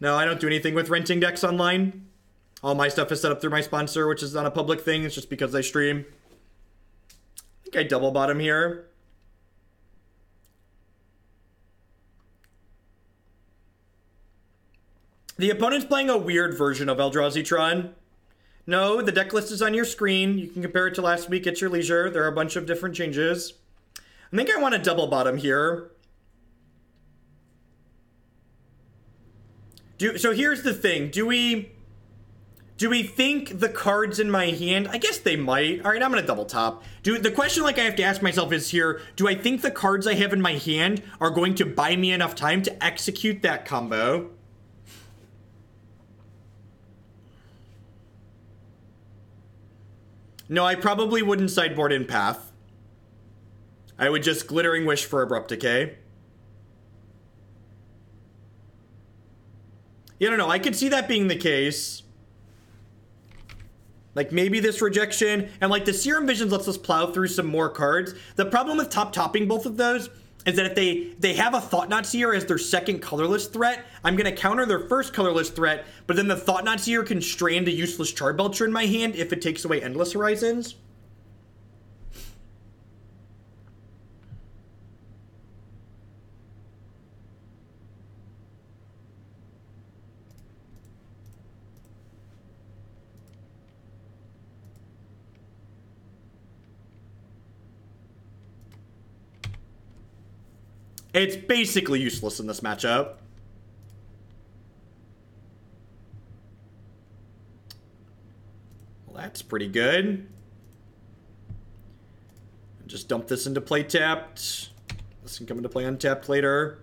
No, I don't do anything with renting decks online. All my stuff is set up through my sponsor, which is not a public thing. It's just because I stream. I think I double bottom here. The opponent's playing a weird version of Eldrazi Tron. No, the deck list is on your screen. You can compare it to last week at your leisure. There are a bunch of different changes. I think I want to double bottom here. So here's the thing. Do we think the cards in my hand? I guess they might. All right, I'm going to double top. The question like I have to ask myself is here, do I think the cards I have in my hand are going to buy me enough time to execute that combo? No, I probably wouldn't sideboard in Path. I would just Glittering Wish for Abrupt Decay. Yeah, I don't know. I could see that being the case. Like, maybe this rejection. And, like, the Serum Visions lets us plow through some more cards. The problem with topping both of those is that if they have a Thought-Knot Seer as their second colorless threat, I'm going to counter their first colorless threat, but then the Thought-Knot Seer can strand a useless Charbelcher in my hand if it takes away Endless Horizons. It's basically useless in this matchup. Well, that's pretty good. Just dump this into play tapped. This can come into play untapped later.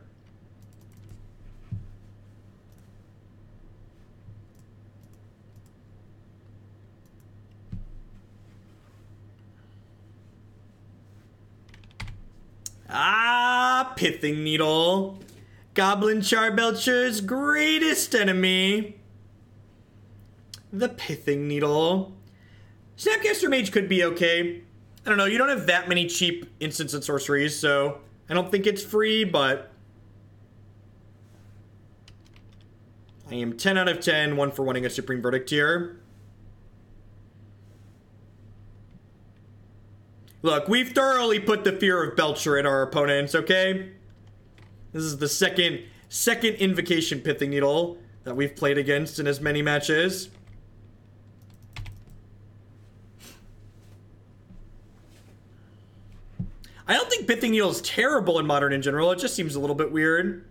Ah, Pithing Needle. Goblin Charbelcher's greatest enemy. The Pithing Needle. Snapcaster Mage could be okay. I don't know, you don't have that many cheap instants and sorceries, so I don't think it's free, but I am 10 out of 10, 1 for winning a Supreme Verdict here. Look, we've thoroughly put the fear of Belcher in our opponents, okay? This is the second Invocation Pithing Needle that we've played against in as many matches. I don't think Pithing Needle is terrible in Modern in general. It just seems a little bit weird.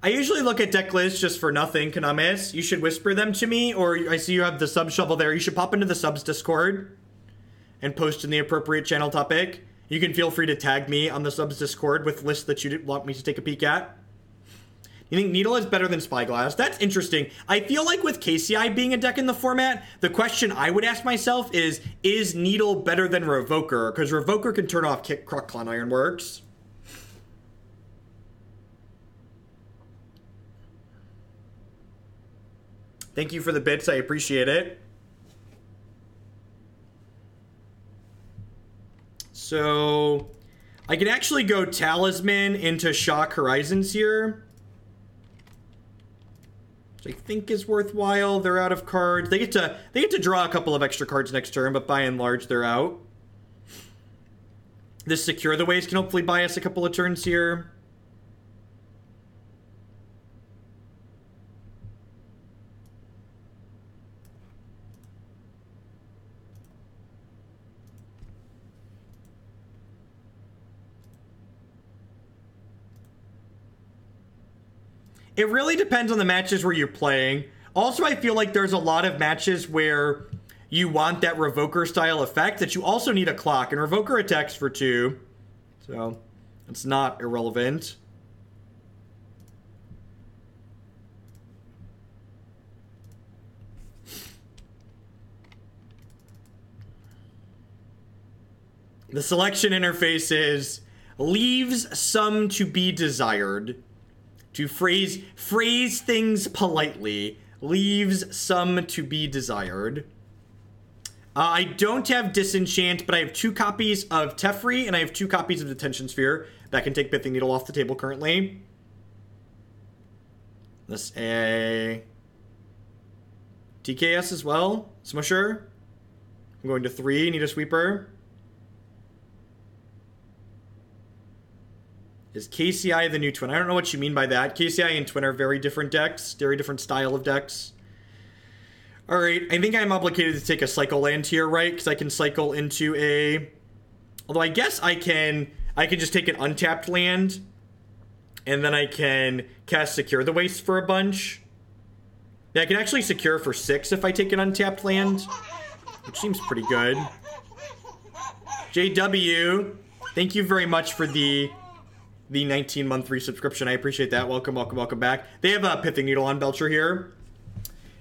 I usually look at deck lists just for nothing, Kanamis. You should whisper them to me, or I see you have the sub shovel there. You should pop into the subs Discord and post in the appropriate channel topic. You can feel free to tag me on the subs Discord with lists that you want me to take a peek at. You think Needle is better than Spyglass? That's interesting. I feel like with KCI being a deck in the format, the question I would ask myself is Needle better than Revoker? Because Revoker can turn off Clan Ironworks. Thank you for the bits, I appreciate it. So, I can actually go Talisman into Shock Horizons here, which I think is worthwhile. They're out of cards. They get to draw a couple of extra cards next turn, but by and large, they're out. This Secure the Ways can hopefully buy us a couple of turns here. It really depends on the matches where you're playing. Also, I feel like there's a lot of matches where you want that Revoker style effect that you also need a clock, and Revoker attacks for 2. So, it's not irrelevant. The selection interface is leaves some to be desired. To phrase things politely, leaves some to be desired. I don't have Disenchant, but I have 2 copies of Teferi, and I have 2 copies of Detention Sphere that can take Pithing Needle off the table currently. This a TKS as well. Smusher. I'm going to 3, need a sweeper. Is KCI the new Twin? I don't know what you mean by that. KCI and Twin are very different decks. Very different style of decks. Alright, I think I'm obligated to take a cycle land here, right? Because I can cycle into a... Although I guess I can just take an untapped land. And then I can cast Secure the Waste for a bunch. Yeah, I can actually secure for 6 if I take an untapped land. Which seems pretty good. JW, thank you very much for the 19-month resubscription. I appreciate that. Welcome, welcome, welcome back. They have a Pithing Needle on Belcher here.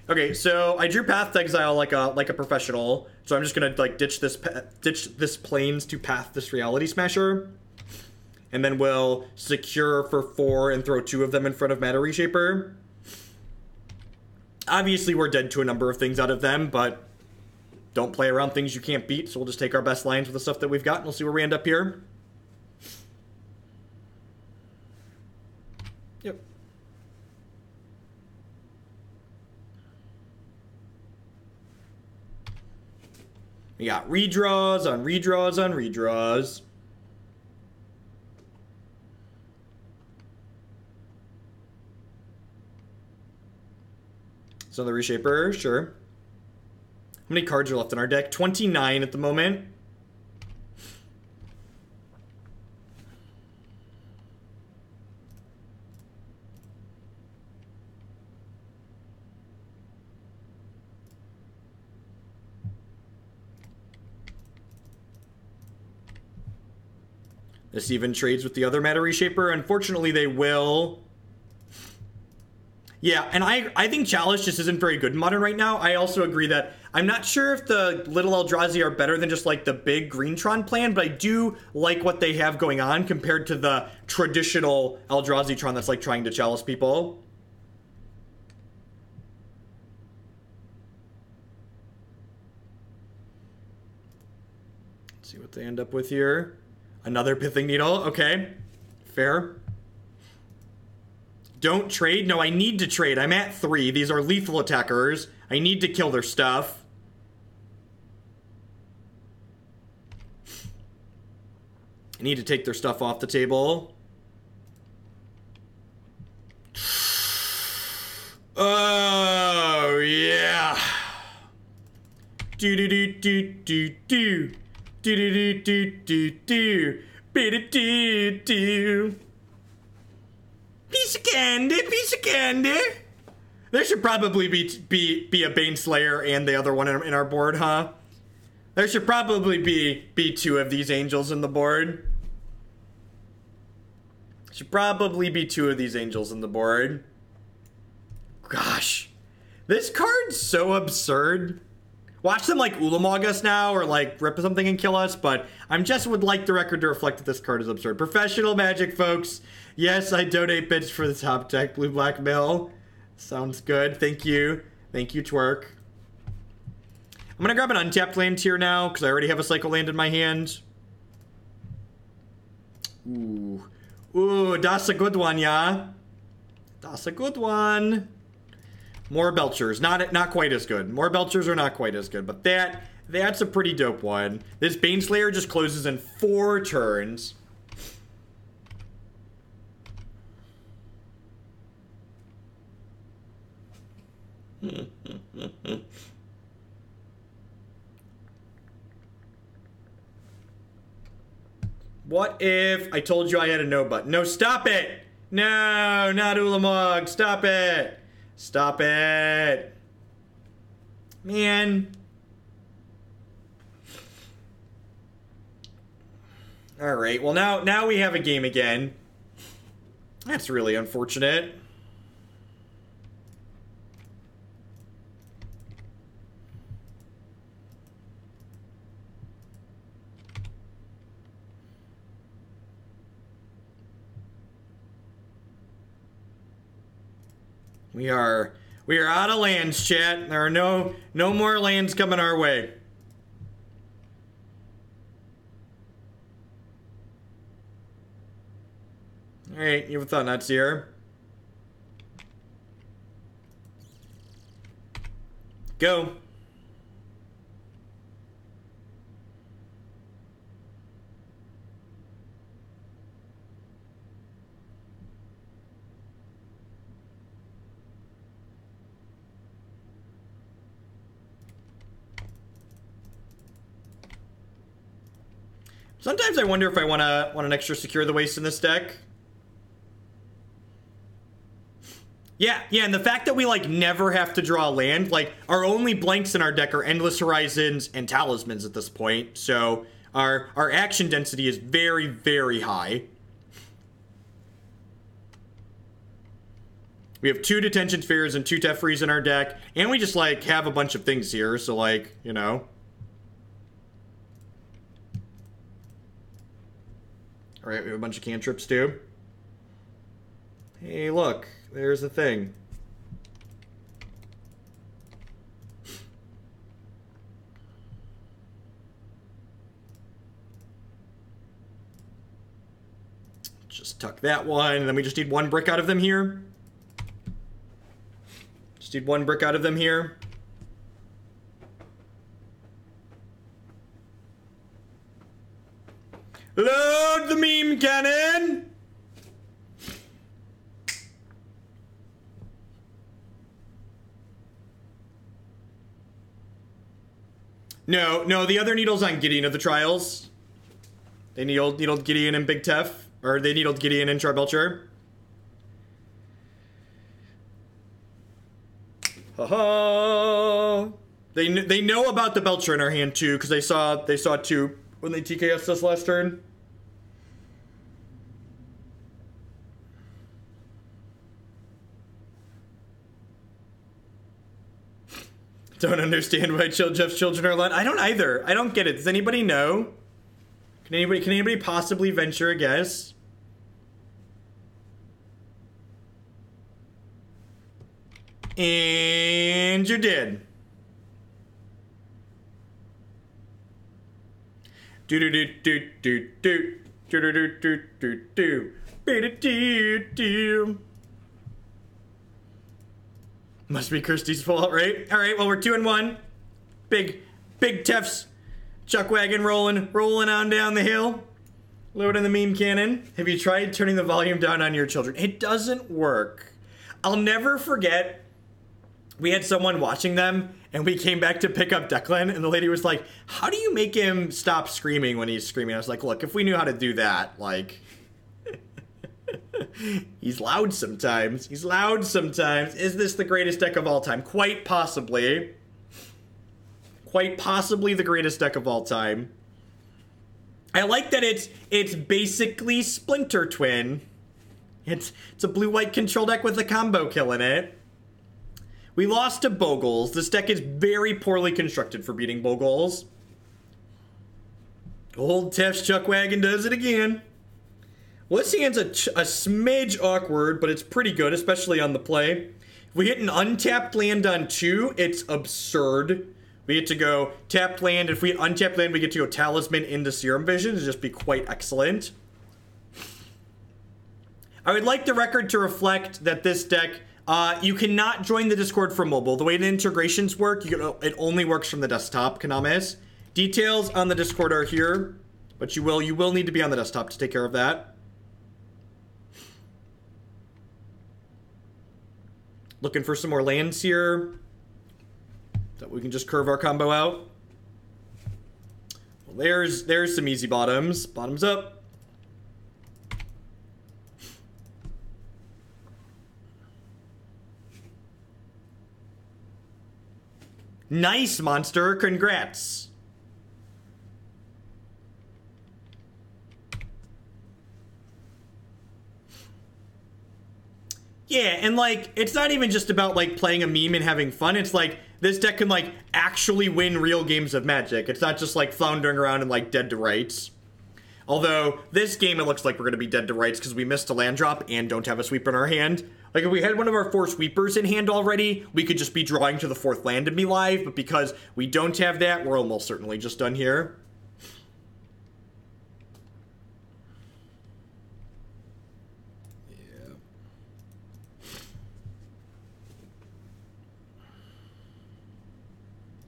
Okay, so I drew Path to Exile like a professional. So I'm just gonna like ditch this Plains to Path this Reality Smasher, and then we'll secure for 4 and throw 2 of them in front of Matter Reshaper. Obviously, we're dead to a number of things out of them, but don't play around things you can't beat. So we'll just take our best lines with the stuff that we've got, and we'll see where we end up here. Yep. We got redraws on redraws on redraws. So the Reshaper, sure. How many cards are left in our deck? 29 at the moment. This even trades with the other Mana Reshaper. Unfortunately, they will. Yeah, and I think Chalice just isn't very good in Modern right now. I also agree that I'm not sure if the little Eldrazi are better than just like the big Green Tron plan, but I do like what they have going on compared to the traditional Eldrazi Tron that's like trying to Chalice people. Let's see what they end up with here. Another Pithing Needle, okay. Fair. Don't trade? No, I need to trade. I'm at 3. These are lethal attackers. I need to kill their stuff. I need to take their stuff off the table. Oh, yeah. Do-do-do-do-do-do. Do-do-do-do-do-do. Be-do-do-do. Piece of candy, piece of candy. There should probably be a Baneslayer and the other one in our board, huh? There should probably be 2 of these angels in the board. Should probably be 2 of these angels in the board. Gosh. This card's so absurd. Watch them like Ulamog us now or like rip something and kill us, but I'm just would like the record to reflect that this card is absurd. Professional Magic, folks. Yes, I donate bits for the top deck. Blue Black Mill. Sounds good. Thank you. Thank you, Twerk. I'm going to grab an untapped land here now because I already have a cycle land in my hand. Ooh. Ooh, that's a good one, yeah? That's a good one. More Belchers. Not quite as good. More Belchers are not quite as good, but that's a pretty dope one. This Baneslayer just closes in 4 turns. What if I told you I had a no button? No, stop it! No, not Ulamog. Stop it! Stop it! Man. Alright, well now we have a game again. That's really unfortunate. We are out of lands, chat. There are no more lands coming our way. All right, you have a thought nuts here. Go. Sometimes I wonder if I want an extra Secure the Waste in this deck. Yeah, and the fact that we like never have to draw a land, like our only blanks in our deck are Endless Horizons and Talismans at this point. So our action density is very, very high. We have 2 Detention Spheres and 2 Teferis in our deck, and we just like have a bunch of things here. So like, you know. All right, we have a bunch of cantrips too. Hey, look, there's the thing. Just tuck that one, and then we just need 1 brick out of them here. Just need 1 brick out of them here. Load the meme cannon! No, the other needles on Gideon of the trials. They needled Gideon and Big Tef. Or they needled Gideon and Charbelcher. Haha. They know about the Belcher in our hand too, because they saw 2 when they TKS'd us last turn. Don't understand why Jeff's children are allowed. I don't either. I don't get it. Does anybody know? Can anybody possibly venture a guess? And you did. Do do do do do do do do do do do do do. Must be Kirsty's fault, right? All right. Well, we're 2-1. Big Tef's chuck wagon rolling on down the hill. Loading the meme cannon. Have you tried turning the volume down on your children? It doesn't work. I'll never forget. We had someone watching them, and we came back to pick up Declan, and the lady was like, how do you make him stop screaming when he's screaming? I was like, look, if we knew how to do that, like... He's loud sometimes. He's loud sometimes. Is this the greatest deck of all time? Quite possibly. Quite possibly the greatest deck of all time. I like that it's basically Splinter Twin. It's a blue-white control deck with a combo kill in it. We lost to Boogles. This deck is very poorly constructed for beating Boogles. Old Tef's Chuck Wagon does it again. Well, this hand's a smidge awkward, but it's pretty good, especially on the play. If we hit an untapped land on 2, it's absurd. We get to go tapped land. If we hit untapped land, we get to go Talisman into Serum Visions. It'd just be quite excellent. I would like the record to reflect that this deck, you cannot join the Discord from mobile. The way the integrations work, it only works from the desktop, Kanames. Details on the Discord are here, but you will need to be on the desktop to take care of that. Looking for some more lands here, that we can just curve our combo out. Well, there's some easy bottoms. Bottoms up. Nice, Monster. Congrats. Yeah, and like, it's not even just about like playing a meme and having fun. It's like, this deck can like actually win real games of Magic. It's not just like floundering around and like dead to rights. Although, this game it looks like we're going to be dead to rights because we missed a land drop and don't have a sweeper in our hand. Like, if we had one of our 4 sweepers in hand already, we could just be drawing to the 4th land and be live. But because we don't have that, we're almost certainly just done here.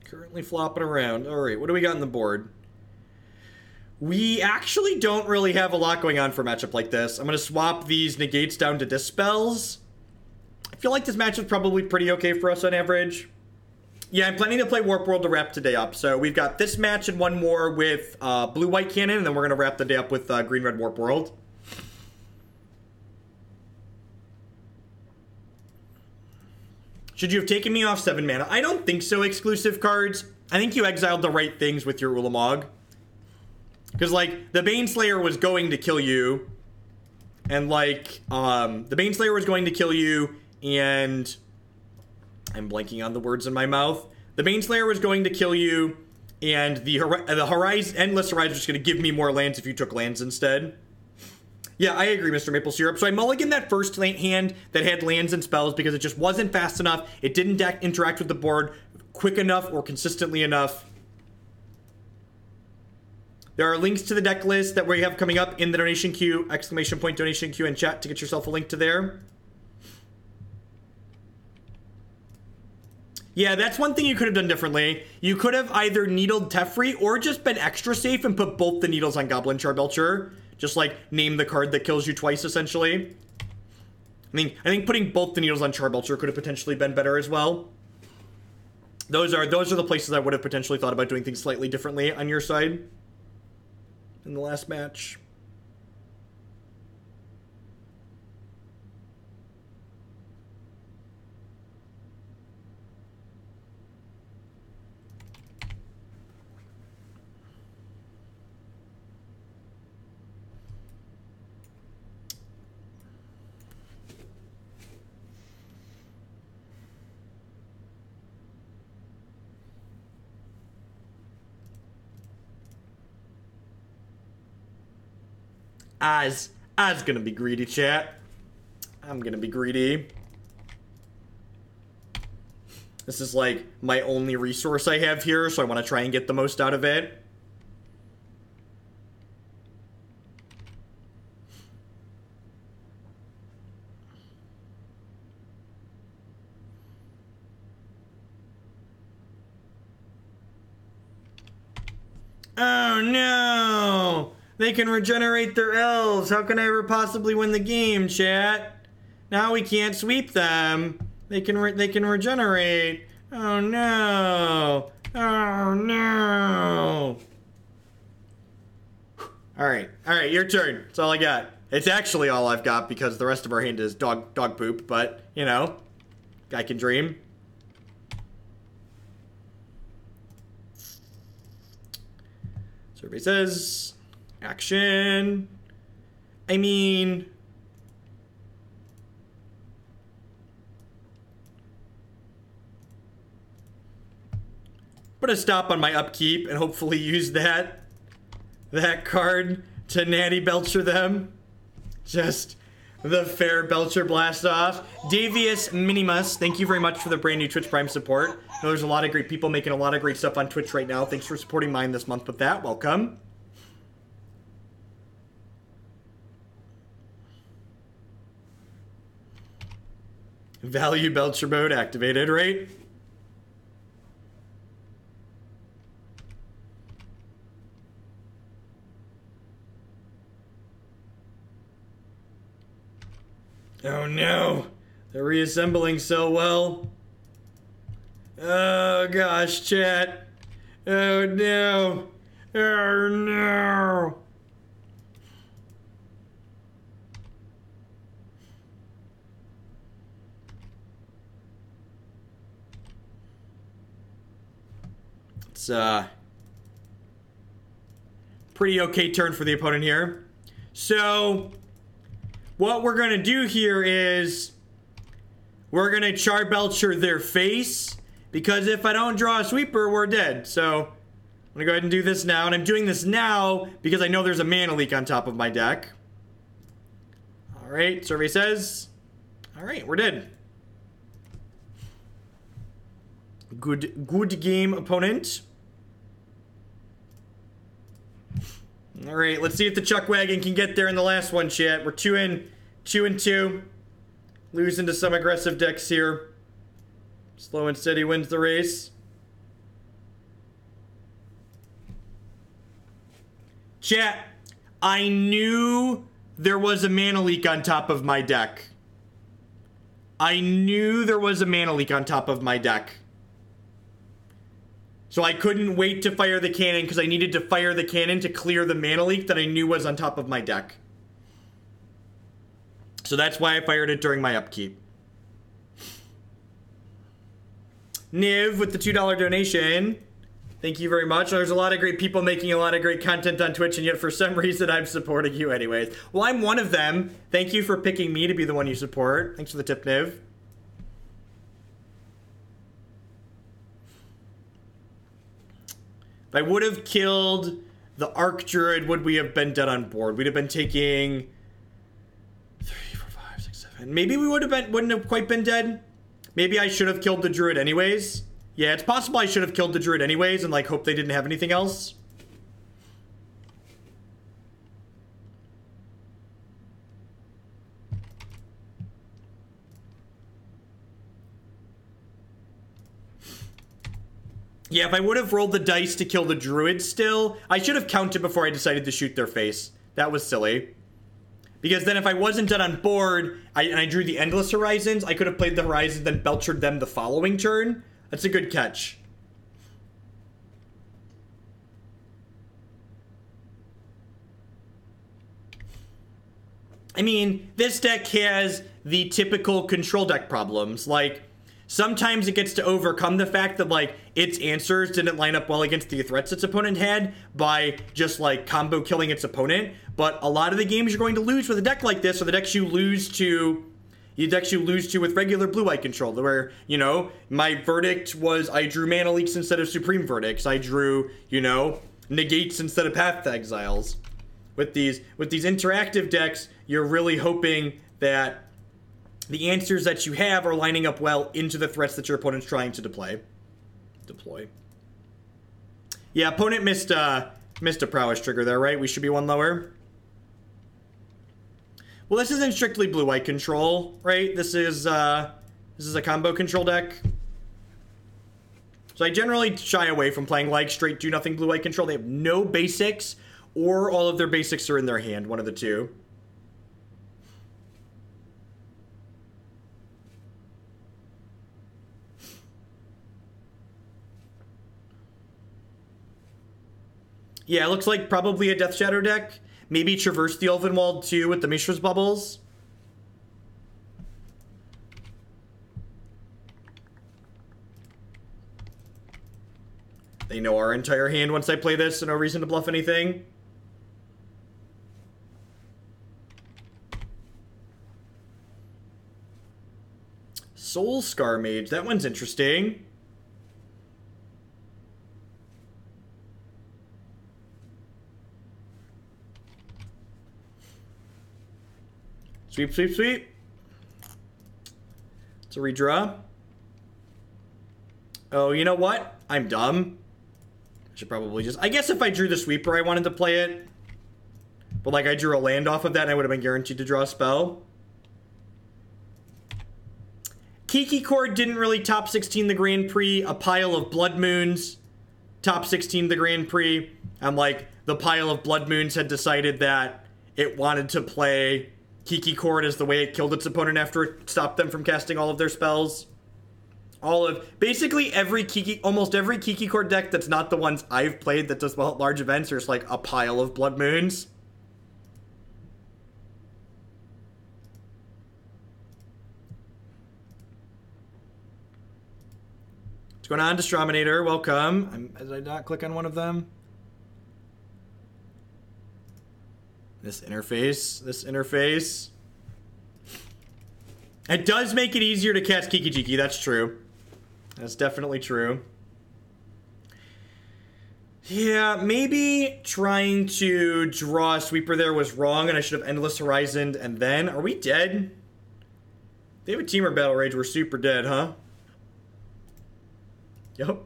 Currently flopping around. All right, what do we got on the board? We actually don't really have a lot going on for a matchup like this. I'm going to swap these negates down to dispels. I feel like this matchup's probably pretty okay for us on average. Yeah, I'm planning to play Warp World to wrap today up. So we've got this match and one more with blue-white cannon, and then we're going to wrap the day up with green-red Warp World. Should you have taken me off 7 mana? I don't think so, exclusive cards. I think you exiled the right things with your Ulamog. Because, like, the Baneslayer was going to kill you. And, like, the Baneslayer was going to kill you, and... I'm blanking on the words in my mouth. The Baneslayer was going to kill you, and the Horizon, Endless Horizon was just going to give me more lands if you took lands instead. Yeah, I agree, Mr. Maple Syrup. So I mulliganed that first hand that had lands and spells because it just wasn't fast enough. It didn't interact with the board quick enough or consistently enough. There are links to the deck list that we have coming up in the donation queue, ! Donation queue in chat to get yourself a link to there. Yeah, that's one thing you could have done differently. You could have either needled Teferi or just been extra safe and put both the needles on Goblin Charbelcher. Just, like, name the card that kills you twice, essentially. I think putting both the needles on Charbelcher could have potentially been better as well. Those are the places I would have potentially thought about doing things slightly differently on your side in the last match. I's gonna be greedy, chat. I'm gonna be greedy. This is like my only resource I have here, so I want to try and get the most out of it. Oh no! They can regenerate their elves. How can I ever possibly win the game, chat? Now we can't sweep them. They can regenerate. Oh no! Oh no! All right, your turn. That's all I got. It's actually all I've got because the rest of our hand is dog poop. But you know, guy can dream. Survey says. Action. I mean... put a stop on my upkeep and hopefully use that card to Natty Belcher them. Just the fair Belcher blast off. Davius Minimus, thank you very much for the brand new Twitch Prime support. I know there's a lot of great people making a lot of great stuff on Twitch right now. Thanks for supporting mine this month with that. Welcome. Value Belcher mode activated, right? Oh no! They're reassembling so well. Oh gosh, chat. Oh no. Oh no. It's pretty okay turn for the opponent here. So what we're gonna do here is we're gonna Charbelcher their face, because if I don't draw a sweeper, we're dead. So I'm gonna go ahead and do this now, and I'm doing this now because I know there's a mana leak on top of my deck. All right, survey says. All right, we're dead. Good game, opponent. All right, let's see if the Chuck Wagon can get there in the last one, chat. We're 2-2. Losing to some aggressive decks here. Slow and steady wins the race. Chat, I knew there was a mana leak on top of my deck. I knew there was a mana leak on top of my deck. So I couldn't wait to fire the cannon because I needed to fire the cannon to clear the mana leak that I knew was on top of my deck. So that's why I fired it during my upkeep. Niv with the $2 donation. Thank you very much. There's a lot of great people making a lot of great content on Twitch, and yet for some reason I'm supporting you anyways. Well, I'm one of them. Thank you for picking me to be the one you support. Thanks for the tip, Niv. If I would have killed the Arc Druid, would we have been dead on board? We'd have been taking 3, 4, 5, 6, 7. Maybe we wouldn't have quite been dead. Maybe I should have killed the Druid anyways. Yeah, it's possible I should have killed the Druid anyways and like hope they didn't have anything else. Yeah, if I would have rolled the dice to kill the Druid still, I should have counted before I decided to shoot their face. That was silly. Because then if I wasn't dead on board, and I drew the Endless Horizons, I could have played the Horizons, then Belchered them the following turn. That's a good catch. I mean, this deck has the typical control deck problems. Like, sometimes it gets to overcome the fact that, like, its answers didn't line up well against the threats its opponent had by just, like, combo killing its opponent. But a lot of the games you're going to lose with a deck like this are the decks you lose to with regular blue-white control, where, you know, my verdict was I drew mana leaks instead of supreme verdicts. I drew, you know, negates instead of path to exiles. With these interactive decks, you're really hoping that the answers that you have are lining up well into the threats that your opponent's trying to deploy. Yeah, opponent missed a prowess trigger there, right? We should be one lower. Well, this isn't strictly blue-white control, right? This is a combo control deck. So I generally shy away from playing like straight do-nothing blue-white control. They have no basics, or all of their basics are in their hand, one of the two. Yeah, it looks like probably a Death Shadow deck. Maybe Traverse the Elvenwald too with the Mishra's Bubbles. They know our entire hand once I play this, so no reason to bluff anything. Soul Scar Mage, that one's interesting. Sweep, sweep, sweep. It's a redraw. Oh, you know what? I'm dumb. I should probably just... I guess if I drew the sweeper, I wanted to play it. But, like, I drew a land off of that, and I would have been guaranteed to draw a spell. Kiki Cord didn't really top 16 the Grand Prix. A pile of Blood Moons top 16 the Grand Prix. And, like, the pile of Blood Moons had decided that it wanted to play Kiki Cord as the way it killed its opponent after it stopped them from casting all of their spells. Basically almost every Kiki Cord deck that's not the ones I've played that does well at large events, there's like a pile of Blood Moons. What's going on, Destraminator? Welcome. Did I not click on one of them? This interface. It does make it easier to cast Kiki Jiki, that's true. That's definitely true. Yeah, maybe trying to draw a sweeper there was wrong, and I should have Endless Horizoned, and then... Are we dead? They have a Teamer Battle Rage, we're super dead, huh? Yep.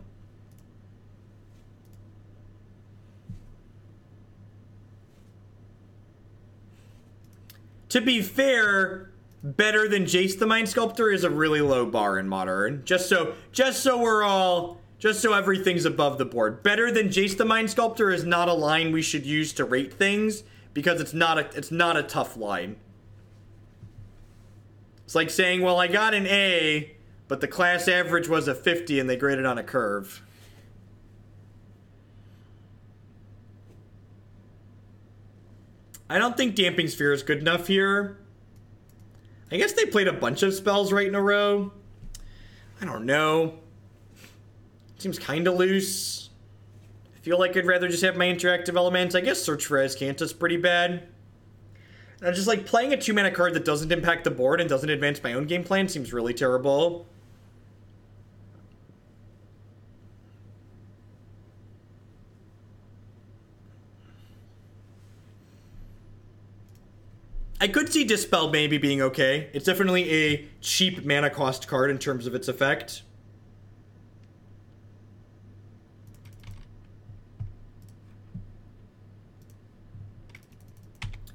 To be fair, better than Jace the Mind Sculptor is a really low bar in Modern. Just so everything's above the board. Better than Jace the Mind Sculptor is not a line we should use to rate things, because it's not a tough line. It's like saying, well, I got an A, but the class average was a 50 and they graded on a curve. I don't think Damping Sphere is good enough here. I guess they played a bunch of spells right in a row. I don't know. Seems kind of loose. I feel like I'd rather just have my interactive elements. I guess Search for Azcanta is pretty bad. And just like playing a 2-mana card that doesn't impact the board and doesn't advance my own game plan seems really terrible. I could see Dispel maybe being okay. It's definitely a cheap mana cost card in terms of its effect.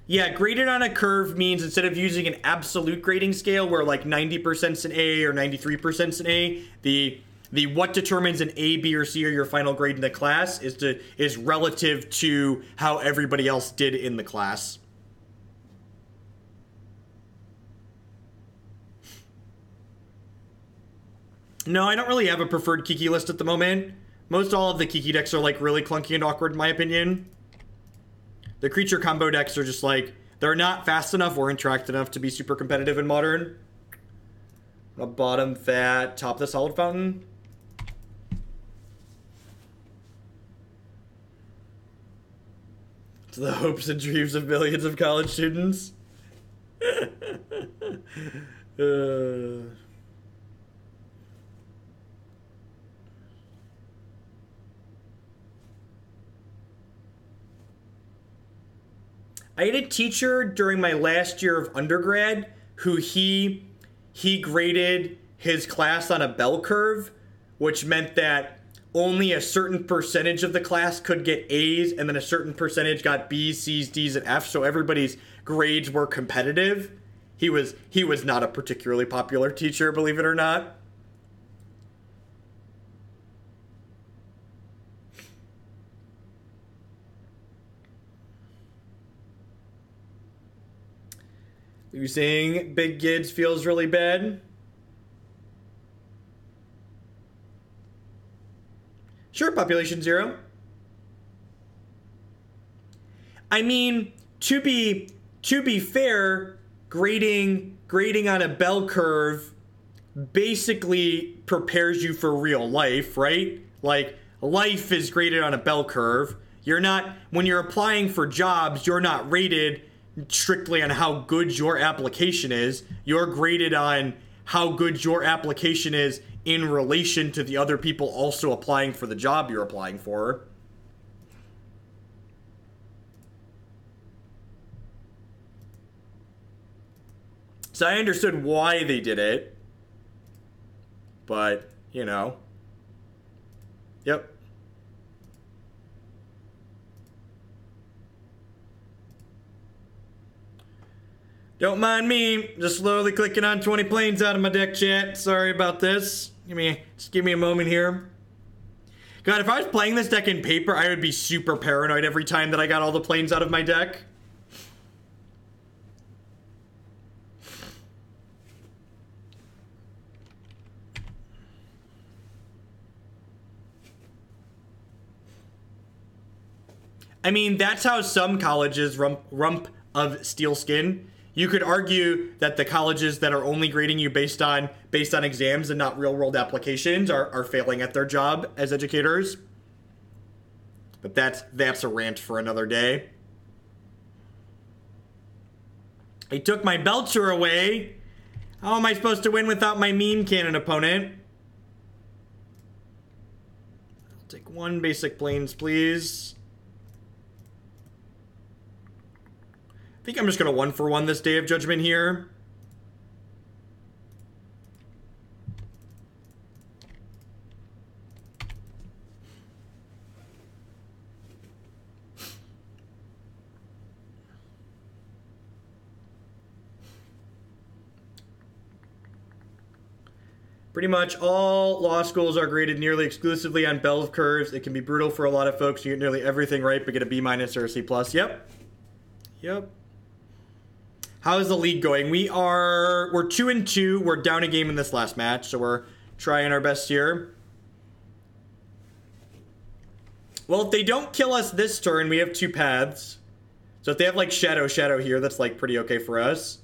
Yeah, graded on a curve means instead of using an absolute grading scale where like 90%'s an A or 93%'s an A, the what determines an A, B, or C or your final grade in the class is relative to how everybody else did in the class. No, I don't really have a preferred Kiki list at the moment. Most all of the Kiki decks are like really clunky and awkward in my opinion. The creature combo decks are just like They're not fast enough or interactive enough to be super competitive in Modern. A bottom that, top this Hallowed Fountain. To the hopes and dreams of millions of college students. I had a teacher during my last year of undergrad who he graded his class on a bell curve, which meant that only a certain percentage of the class could get A's, and then a certain percentage got B's, C's, D's, and F's, so everybody's grades were competitive. He was not a particularly popular teacher, believe it or not. Losing Big Gids feels really bad. Sure, population 0. I mean, to be fair, grading on a bell curve basically prepares you for real life, right? Like, life is graded on a bell curve. When you're applying for jobs, you're not rated strictly on how good your application is. You're graded on how good your application is in relation to the other people also applying for the job you're applying for. So I understood why they did it, but, you know. Yep. Don't mind me, just slowly clicking on 20 planes out of my deck, chat. Sorry about this. Just give me a moment here. God, if I was playing this deck in paper, I would be super paranoid every time that I got all the planes out of my deck. I mean, that's how some colleges rump of steel skin. You could argue that the colleges that are only grading you based on exams and not real world applications are failing at their job as educators. But that's a rant for another day. He took my Belcher away. How am I supposed to win without my meme cannon opponent? I'll take one basic planes, please. I think I'm just going to 1-for-1 this Day of Judgment here. Pretty much all law schools are graded nearly exclusively on bell curves. It can be brutal for a lot of folks. You get nearly everything right, but get a B- or a C+. Yep. How's the league going? We're 2-2. We're down a game in this last match, so we're trying our best here. Well, if they don't kill us this turn, we have 2 paths. So if they have like Shadow here, that's like pretty okay for us.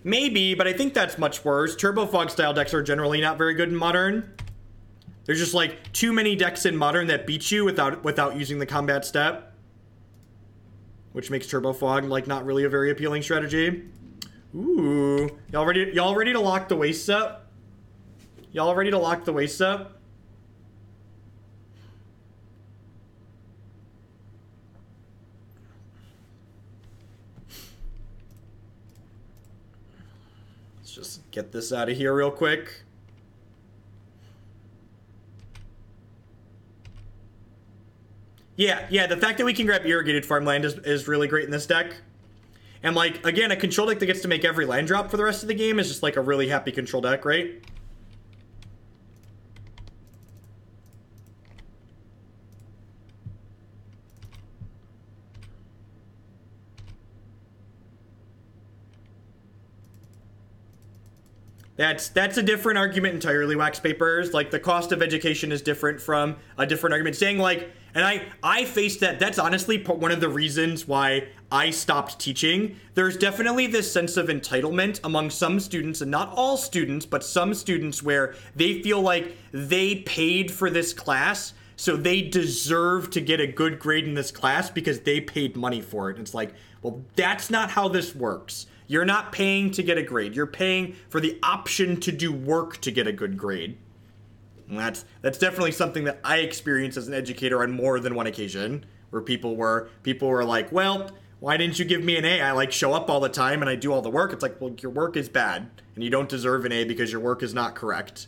Maybe, but I think that's much worse. Turbo Fog style decks are generally not very good in Modern. There's just like too many decks in Modern that beat you without using the combat step, which makes Turbo Fog like not really a very appealing strategy. Ooh, y'all ready to lock the waste up? Y'all ready to lock the waste up? Let's just get this out of here real quick. Yeah, the fact that we can grab Irrigated Farmland is really great in this deck. And, like, again, a control deck that gets to make every land drop for the rest of the game is just, like, a really happy control deck, right? That's a different argument entirely, Wax Papers. Like, the cost of education is different from a different argument. Saying, like, and I faced that. That's honestly one of the reasons why I stopped teaching. There's definitely this sense of entitlement among some students, and not all students, but some students, where they feel like they paid for this class, so they deserve to get a good grade in this class because they paid money for it. And it's like, well, that's not how this works. You're not paying to get a grade. You're paying for the option to do work to get a good grade. And that's definitely something that I experienced as an educator on more than one occasion, where people were like, well, why didn't you give me an A? I like show up all the time and I do all the work. It's like, well, your work is bad and you don't deserve an A because your work is not correct.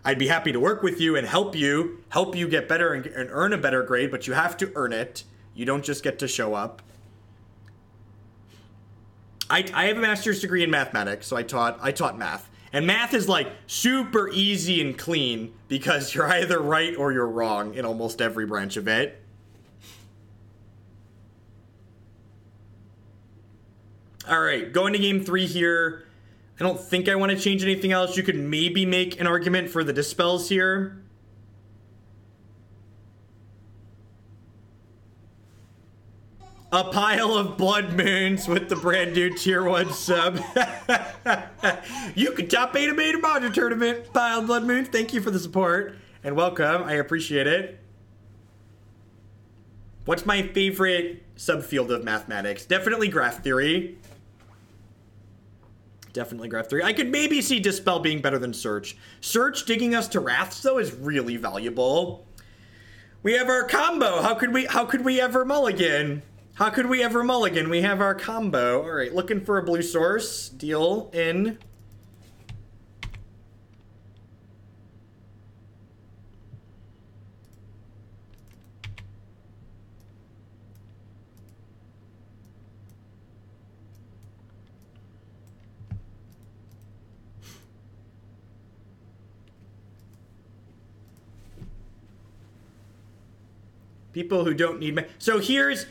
I'd be happy to work with you and help you get better and earn a better grade, but you have to earn it. You don't just get to show up. I have a master's degree in mathematics, so I taught math. And math is like super easy and clean because you're either right or you're wrong in almost every branch of it. All right, going to game 3 here. I don't think I want to change anything else. You could maybe make an argument for the Dispels here. A pile of blood moons with the brand new tier 1 sub. You can top 8 a major module tournament. Pile of blood moons. Thank you for the support and welcome. I appreciate it. What's my favorite subfield of mathematics? Definitely graph theory. Definitely graph theory. I could maybe see Dispel being better than Search. Search digging us to Wraths though is really valuable. We have our combo. How could we ever mulligan? How could we ever mulligan? We have our combo. All right, looking for a blue source. Deal in. People who don't need... So here's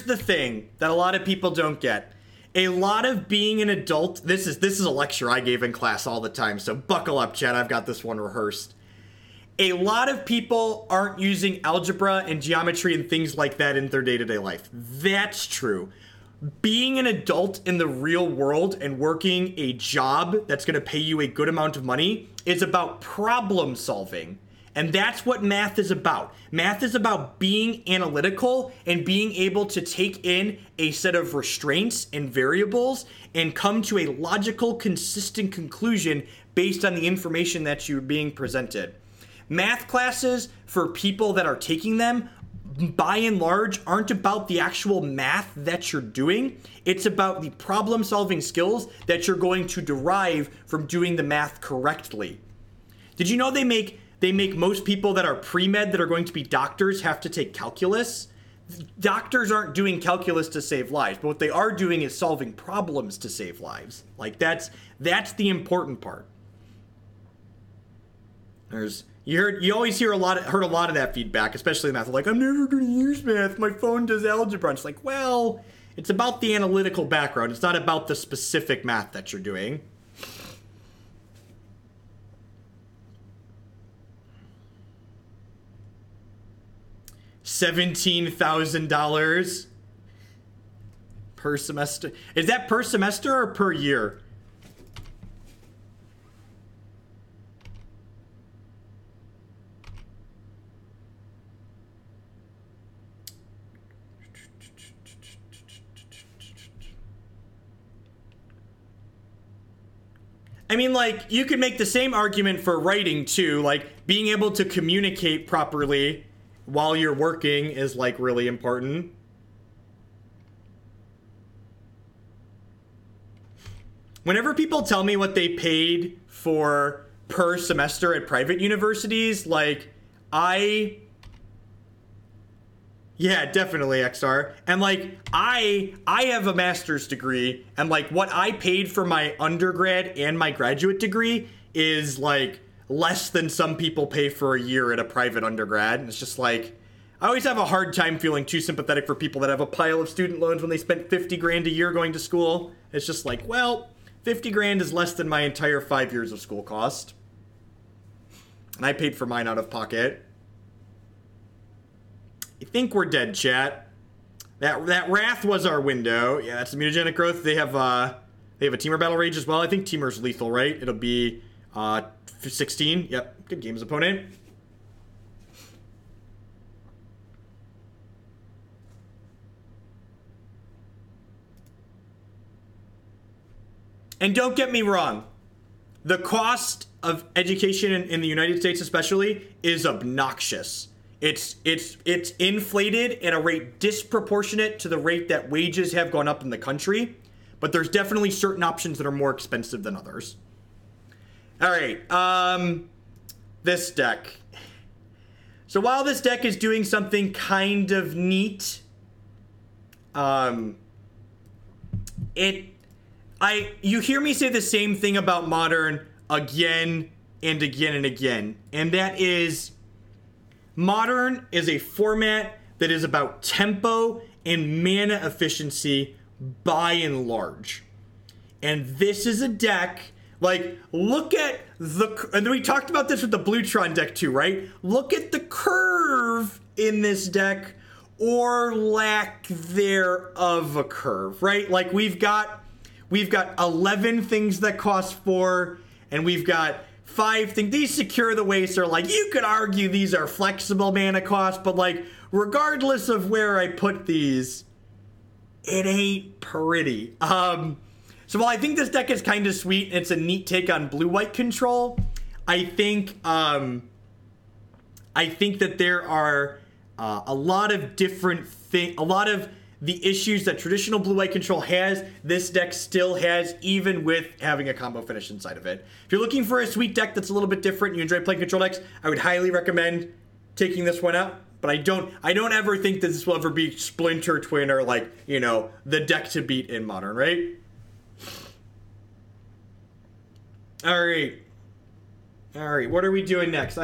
the thing that a lot of people don't get. A lot of being an adult... This is a lecture I gave in class all the time, so buckle up, Chad. I've got this one rehearsed. A lot of people aren't using algebra and geometry and things like that in their day-to-day life. That's true. Being an adult in the real world and working a job that's going to pay you a good amount of money is about problem solving. And that's what math is about. Math is about being analytical and being able to take in a set of restraints and variables and come to a logical, consistent conclusion based on the information that you're being presented. Math classes, for people that are taking them, by and large, aren't about the actual math that you're doing. It's about the problem-solving skills that you're going to derive from doing the math correctly. Did you know they make most people that are pre-med that are going to be doctors have to take calculus? Doctors aren't doing calculus to save lives, but what they are doing is solving problems to save lives. Like, that's the important part. You always heard a lot of that feedback, especially in math. Like, I'm never going to use math. My phone does algebra. And it's like, well, it's about the analytical background. It's not about the specific math that you're doing. $17,000 per semester. Is that per semester or per year? I mean, like, you could make the same argument for writing too, like being able to communicate properly while you're working is like really important. Whenever people tell me what they paid for per semester at private universities, like yeah, definitely XR. And like I have a master's degree, and like what I paid for my undergrad and my graduate degree is like less than some people pay for a year at a private undergrad. And it's just like, I always have a hard time feeling too sympathetic for people that have a pile of student loans when they spent 50 grand a year going to school. It's just like, well, 50 grand is less than my entire 5 years of school cost. And I paid for mine out of pocket. I think we're dead, chat. That Wrath was our window. Yeah, that's the mutagenic growth. They have a Teamer Battle Rage as well. I think Teamer's lethal, right? It'll be 16. Yep, good games, opponent. And don't get me wrong, the cost of education in the United States especially is obnoxious. It's inflated at a rate disproportionate to the rate that wages have gone up in the country, but there's definitely certain options that are more expensive than others. All right, this deck. So while this deck is doing something kind of neat, you hear me say the same thing about Modern again and again and again, and that is Modern is a format that is about tempo and mana efficiency by and large. And this is a deck, like, look at the, and we talked about this with the Blue Tron deck too, right? Look at the curve in this deck, or lack thereof a curve, right? Like, we've got 11 things that cost 4, and we've got 5 things. These Secure the Waste are like, you could argue these are flexible mana costs, but like, regardless of where I put these, it ain't pretty. So while I think this deck is kind of sweet, and it's a neat take on blue-white control, I think that there are a lot of different things, a lot of the issues that traditional blue-white control has, this deck still has, even with having a combo finish inside of it. If you're looking for a sweet deck that's a little bit different, you enjoy playing control decks, I would highly recommend taking this one out. But I don't ever think that this will ever be Splinter Twin or, like, you know, the deck to beat in Modern, right? All right, what are we doing next?